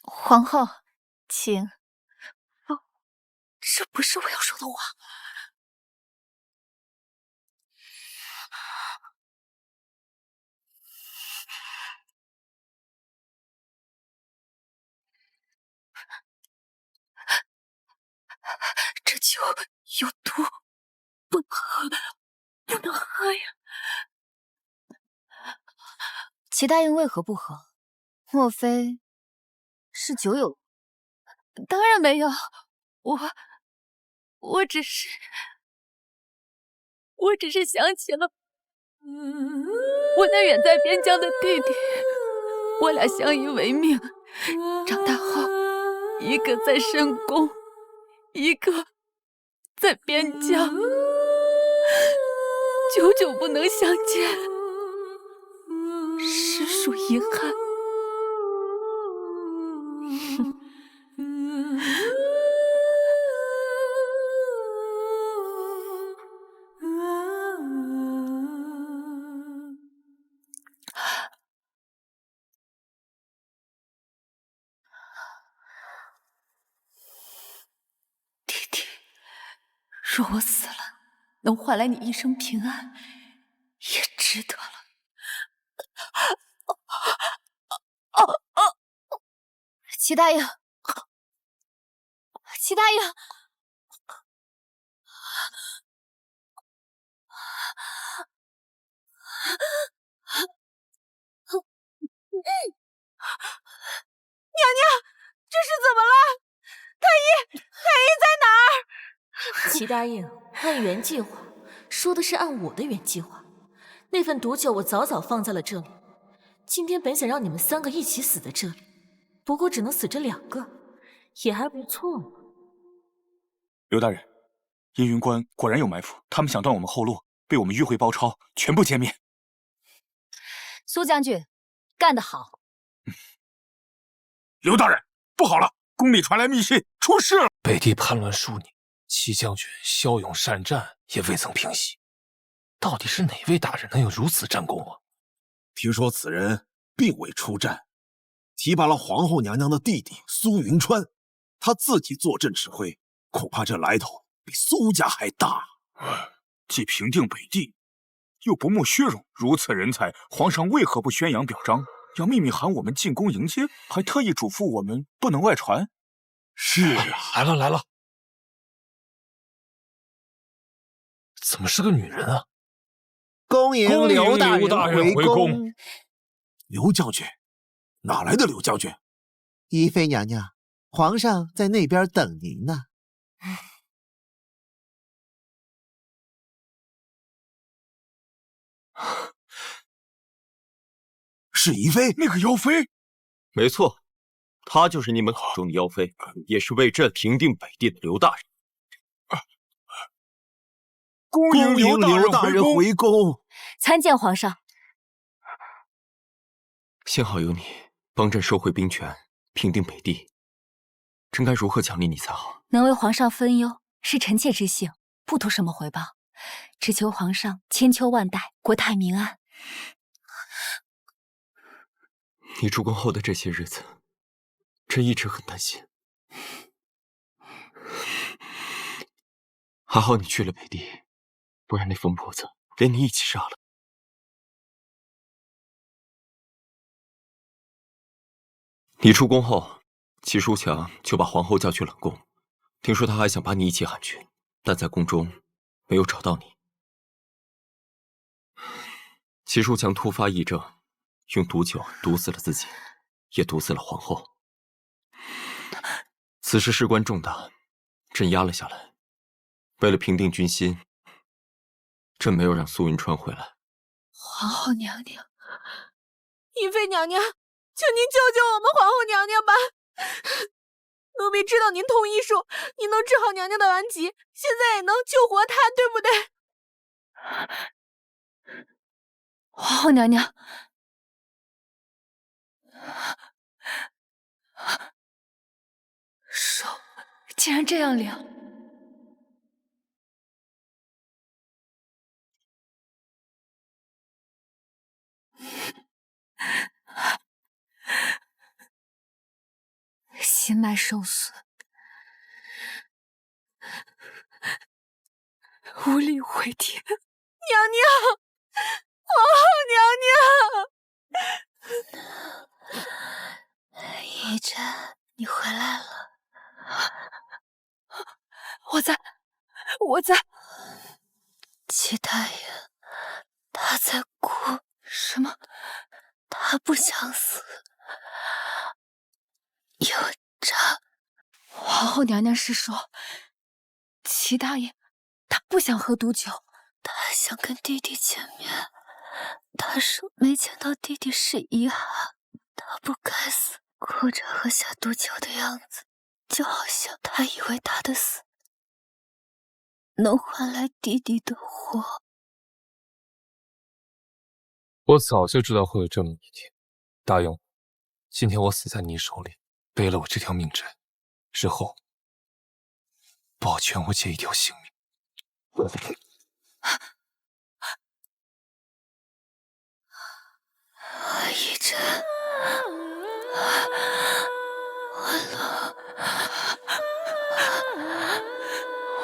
皇后，请。哦，这不是我要说的话。这酒有毒，不能喝，不能喝呀！齐大人为何不喝？莫非是酒有？当然没有，我只是想起了我那远在边疆的弟弟，我俩相依为命，长大后一个在深宫，一个在边疆，久久不能相见，实属遗憾。弟弟，若我死了，能换来你一生平安，也值得了。齐大人，齐大人，娘娘，这是怎么了？太医在哪儿？齐答应，按原计划，说的是按我的原计划。那份毒酒我早早放在了这里，今天本想让你们3个一起死在这里，不过只能死这2个，也还不错嘛。刘大人，阴云关果然有埋伏，他们想断我们后路，被我们迂回包抄，全部歼灭。苏将军，干得好！刘大人，不好了，宫里传来密信，出事了！北地叛乱数年，齐将军骁勇善战，也未曾平息。到底是哪位大人能有如此战功啊？听说此人并未出战，提拔了皇后娘娘的弟弟苏云川，他自己坐镇指挥，恐怕这来头比苏家还大。既平定北地，又不慕虚荣，如此人才，皇上为何不宣扬表彰？要秘密喊我们进宫迎接，还特意嘱咐我们不能外传。是啊，来了来了，怎么是个女人啊？恭迎刘大人回宫。刘将军，哪来的刘将军？宜妃娘娘，皇上在那边等您呢。是宜妃，那个妖妃。没错，她就是你们口中的妖妃，也是为朕平定北地的刘大人。恭迎刘大人回宫。参见皇上。幸好有你帮朕收回兵权，平定北地，朕该如何奖励你才好？能为皇上分忧，是臣妾之幸，不图什么回报，只求皇上千秋万代，国泰民安。你出宫后的这些日子，朕一直很担心。还好你去了北地，不然那疯婆子连你一起杀了。你出宫后，齐书强就把皇后叫去冷宫，听说他还想把你一起喊去，但在宫中没有找到你。齐书强突发疫症，用毒酒毒死了自己，也毒死了皇后。此事事关重大，朕压了下来。为了平定军心，朕没有让苏云川回来。皇后娘娘，宜妃娘娘，请您救救我们皇后娘娘吧！奴婢知道您通医术，您能治好娘娘的顽疾，现在也能救活她，对不对？皇后娘娘，手竟然这样凉。心脉受损，无力回天。娘娘，皇后娘娘，依真，你回来了。我在。齐大爷，他在哭。什么？他不想死。有诈。皇后娘娘是说，齐大爷他不想喝毒酒，他想跟弟弟见面。他说没见到弟弟是遗憾，他不该死，哭着喝下毒酒的样子，就好像他以为他的死能换来弟弟的活。我早就知道会有这么一天，答应我，今天我死在你手里，背了我这条命债，日后保全我姐一条性命。依真，完了，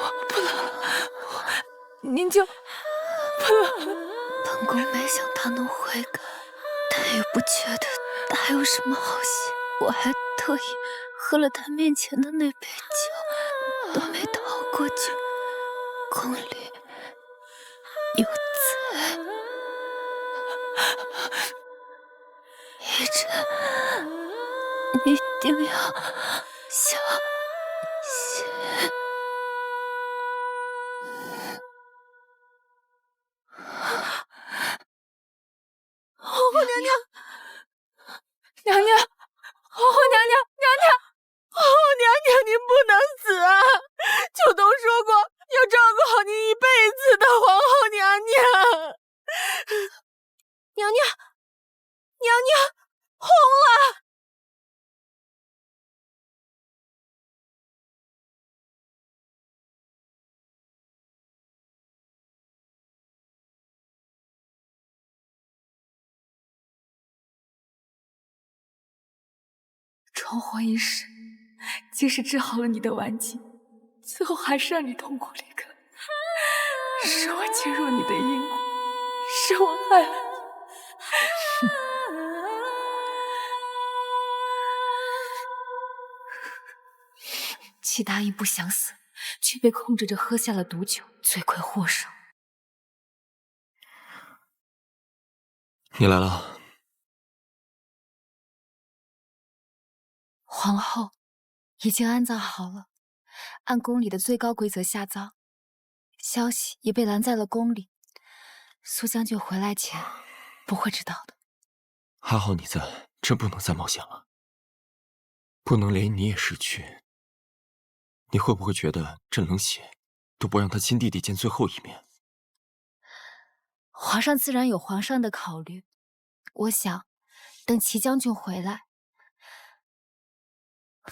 我不能，您就不能。本宫没想他能悔改，但也不觉得他有什么好戏。我还特意喝了他面前的那杯酒，都没逃过去。宫里有贼。依真，你一定要小心。皇后娘娘，娘娘，皇后娘娘，娘娘，皇后娘娘，您不能死啊！秋冬说过要照顾好您一辈子的，皇后娘娘。娘娘，娘娘，红了！重活一世，即使治好了你的顽疾，最后还是让你痛苦离开。是我介入你的因果，是我害了你。齐大义不想死，却被控制着喝下了毒酒，罪魁祸首。你来了。皇后已经安葬好了，按宫里的最高规则下葬，消息也被拦在了宫里。苏将军回来前不会知道的。还好你在，这不能再冒险了，不能连你也失去。你会不会觉得朕冷血，都不让他亲弟弟见最后一面？皇上自然有皇上的考虑，我想等齐将军回来，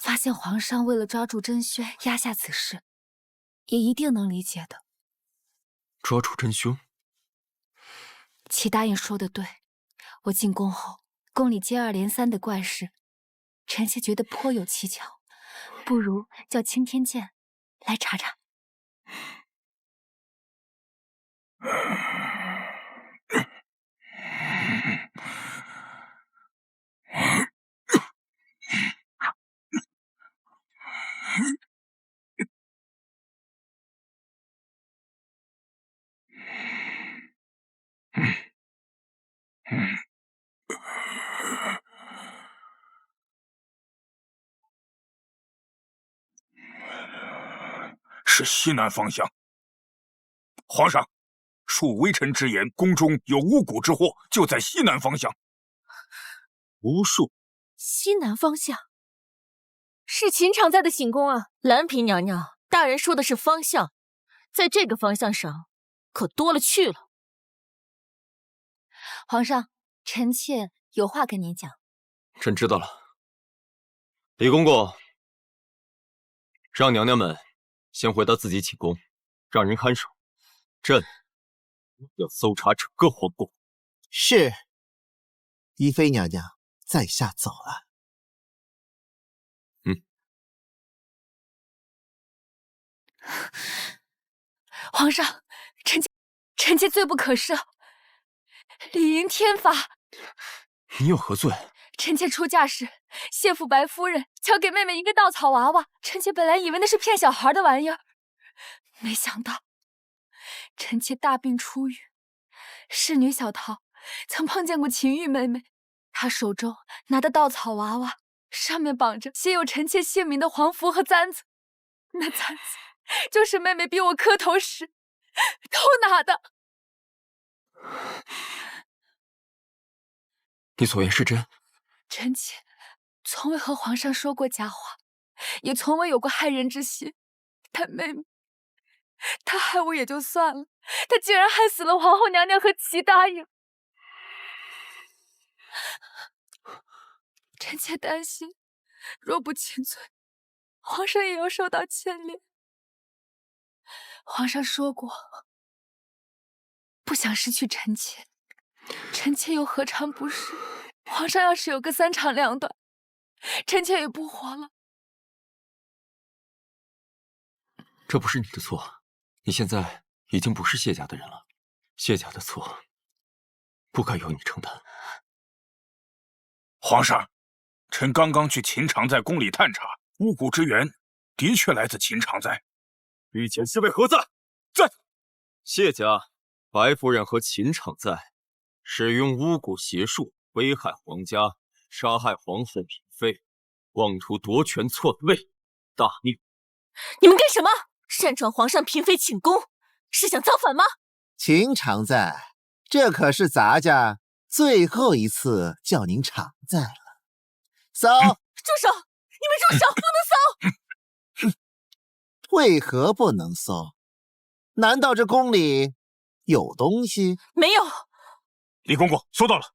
发现皇上为了抓住甄轩压下此事，也一定能理解的。抓住真凶？齐大人说的对，我进宫后，宫里接二连三的怪事，臣妾觉得颇有蹊跷，不如叫青天剑来查查。是西南方向。皇上，恕微臣直言，宫中有巫蛊之祸，就在西南方向。巫术？西南方向，是秦常在的寝宫啊。兰嫔娘娘，大人说的是方向，在这个方向上可多了去了。皇上，臣妾有话跟您讲。朕知道了。李公公，让娘娘们先回到自己寝宫，让人看守。朕要搜查整个皇宫。是，宜妃娘娘在下走了。皇上，臣妾罪不可赦，理应天罚。你有何罪？臣妾出嫁时，谢府白夫人交给妹妹一个稻草娃娃，臣妾本来以为那是骗小孩的玩意儿，没想到臣妾大病初愈，侍女小桃曾碰见过秦玉妹妹，她手中拿的稻草娃娃上面绑着写有臣妾姓名的黄符和簪子，那簪子就是妹妹逼我磕头时偷拿的。你所言是真？臣妾从未和皇上说过假话，也从未有过害人之心。但妹妹，她害我也就算了，她竟然害死了皇后娘娘和齐答应。臣妾担心，若不请罪，皇上也要受到牵连。皇上说过，不想失去臣妾，臣妾又何尝不是？皇上要是有个3长2短，臣妾也不活了。这不是你的错，你现在已经不是谢家的人了，谢家的错不该由你承担。皇上，臣刚刚去秦常在宫里探查，巫蛊之源的确来自秦常在。御前侍卫何在？在。谢家白夫人和秦常在使用巫蛊邪术，危害皇家，杀害皇后嫔妃，妄图夺权篡位，大逆！你们干什么？擅闯皇上嫔妃寝宫，是想造反吗？秦常在，这可是咱家最后一次叫您常在了。搜！住手！你们住手！不能搜！为何不能搜？难道这宫里有东西？没有。李公公，搜到了。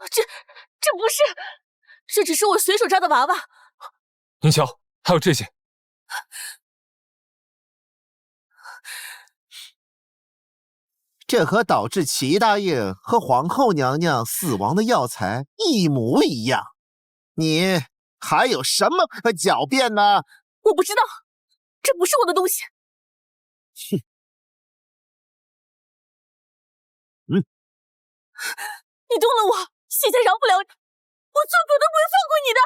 这不是，这只是我随手抓的娃娃。您瞧，还有这些。这和导致齐答应和皇后娘娘死亡的药材一模一样，你还有什么可狡辩呢？我不知道，这不是我的东西。哼，你动了我，谢家饶不了你，我做狗都不会放过你的。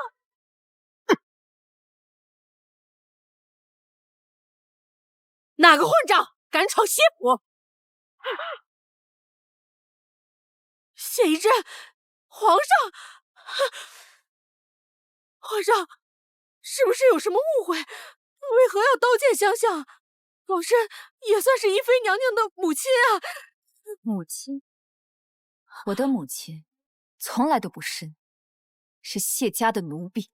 哪个混账敢闯谢府？谢一真，皇上，皇上，是不是有什么误会？为何要刀剑相向？老身也算是宜妃娘娘的母亲啊。母亲？我的母亲从来都不是你，是谢家的奴婢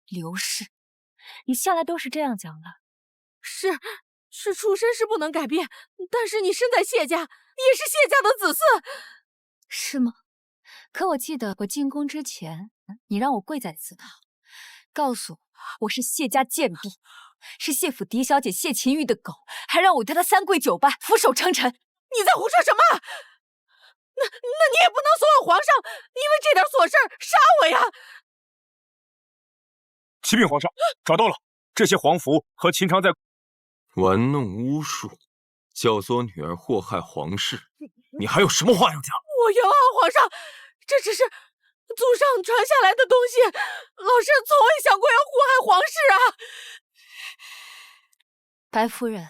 刘氏。你向来都是这样讲的。是出身是不能改变，但是你身在谢家，也是谢家的子嗣。是吗？可我记得我进宫之前，你让我跪在祠堂，告诉我是谢家贱婢，是谢府嫡小姐谢秦玉的狗，还让我对她3跪9拜，俯首称臣。你在胡说什么？那你也不能所有皇上因为这点琐事杀我呀！启禀皇上，找到了，这些黄符和秦常在玩弄巫术，教唆女儿祸害皇室，你还有什么话要讲？我冤枉皇上，这只是祖上传下来的东西，老身从未想过要祸害皇室啊！白夫人，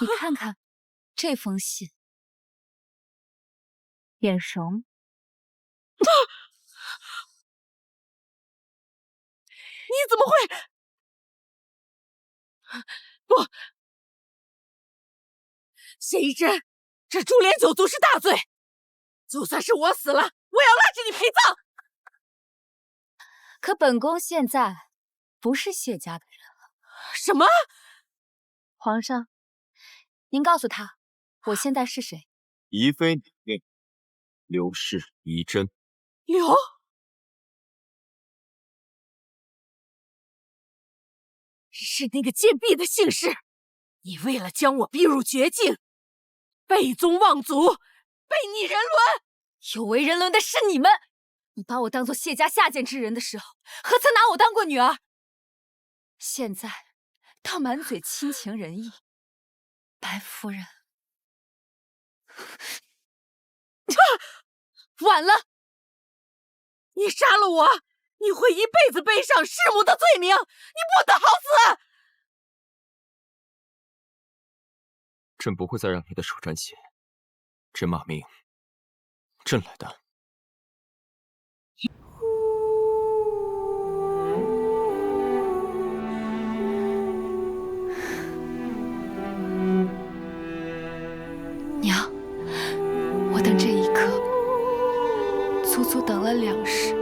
你看看这封信，眼熟吗？你怎么会？不，谢一真，这株连九族是大罪，就算是我死了，我也要拉着你陪葬。可本宫现在不是谢家的人了。什么？皇上，您告诉他，我现在是谁？宜妃娘娘刘氏宜真。刘？是那个贱婢的姓氏。你为了将我逼入绝境，背宗望族，背逆人伦。有违人伦的是你们。你把我当做谢家下贱之人的时候，何曾拿我当过女儿？现在倒满嘴亲情仁义，白夫人，晚了！你杀了我，你会一辈子背上弑母的罪名，你不得好死！朕不会再让你的手沾血。这骂名，朕来担。娘，我等这一刻足足等了2世。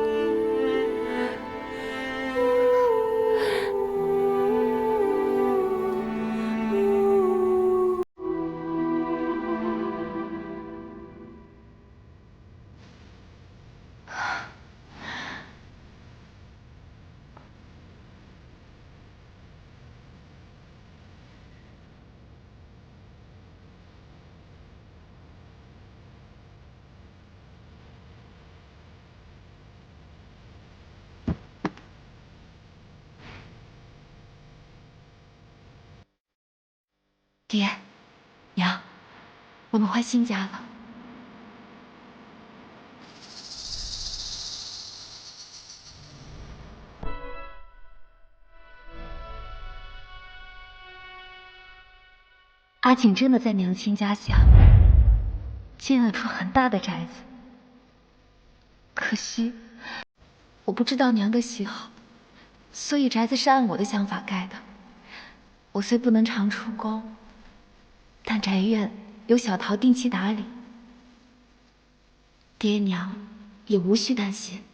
爹，娘，我们换新家了。阿景真的在娘亲家下建了处很大的宅子，可惜我不知道娘的喜好，所以宅子是按我的想法盖的。我虽不能常出宫，但宅院有小桃定期打理，爹娘也无需担心。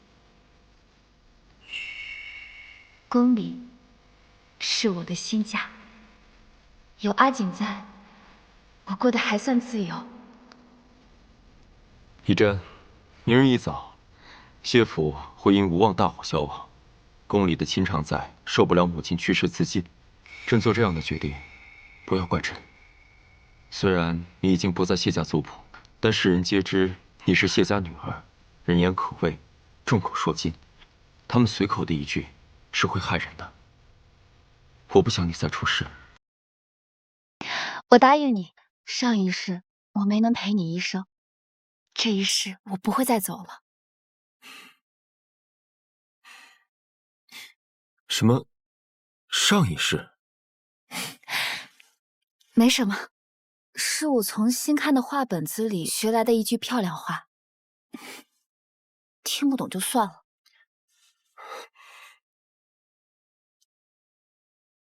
宫里是我的新家，有阿景在，我过得还算自由。仪真，明日一早，谢府会因无望大火消亡，宫里的亲常在受不了母亲去世自尽，朕做这样的决定，不要怪朕。虽然你已经不在谢家族谱，但世人皆知你是谢家女儿，人言可畏，众口铄金，他们随口的一句是会害人的。我不想你再出事。我答应你，上一世我没能陪你一生，这一世我不会再走了。什么？上一世？没什么，是我从新看的画本子里学来的一句漂亮话，听不懂就算了。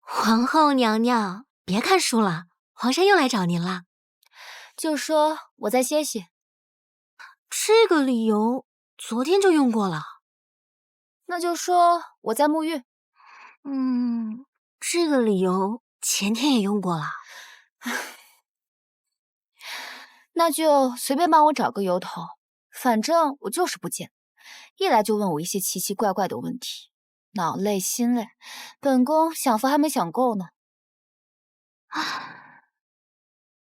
皇后娘娘，别看书了，皇上又来找您了。就说我再歇歇。这个理由昨天就用过了。那就说我在沐浴。这个理由前天也用过了。那就随便帮我找个由头，反正我就是不见，一来就问我一些奇奇怪怪的问题，脑累心累，本宫享福还没享够呢。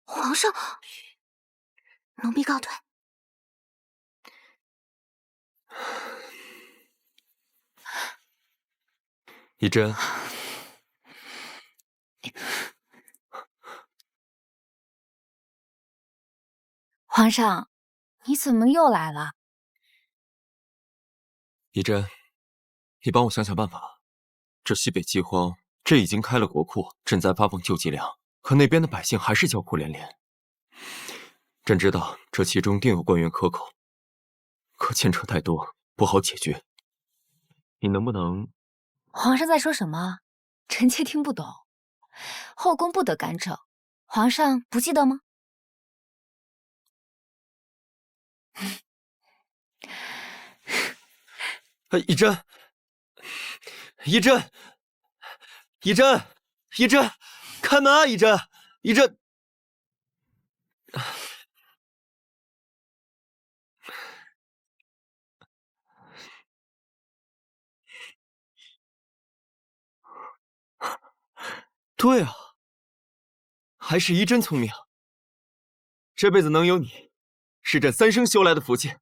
皇上，奴婢告退。仪真，皇上，你怎么又来了？仪真，你帮我想想办法。这西北饥荒，朕已经开了国库，朕在发放救济粮，可那边的百姓还是叫苦连连。朕知道这其中定有官员克扣，可牵扯太多，不好解决。你能不能……皇上在说什么？臣妾听不懂。后宫不得干政，皇上不记得吗？仪真，仪真，仪真，仪真，开门啊！仪真，仪真。对啊，还是仪真聪明。这辈子能有你，是朕3生修来的福气。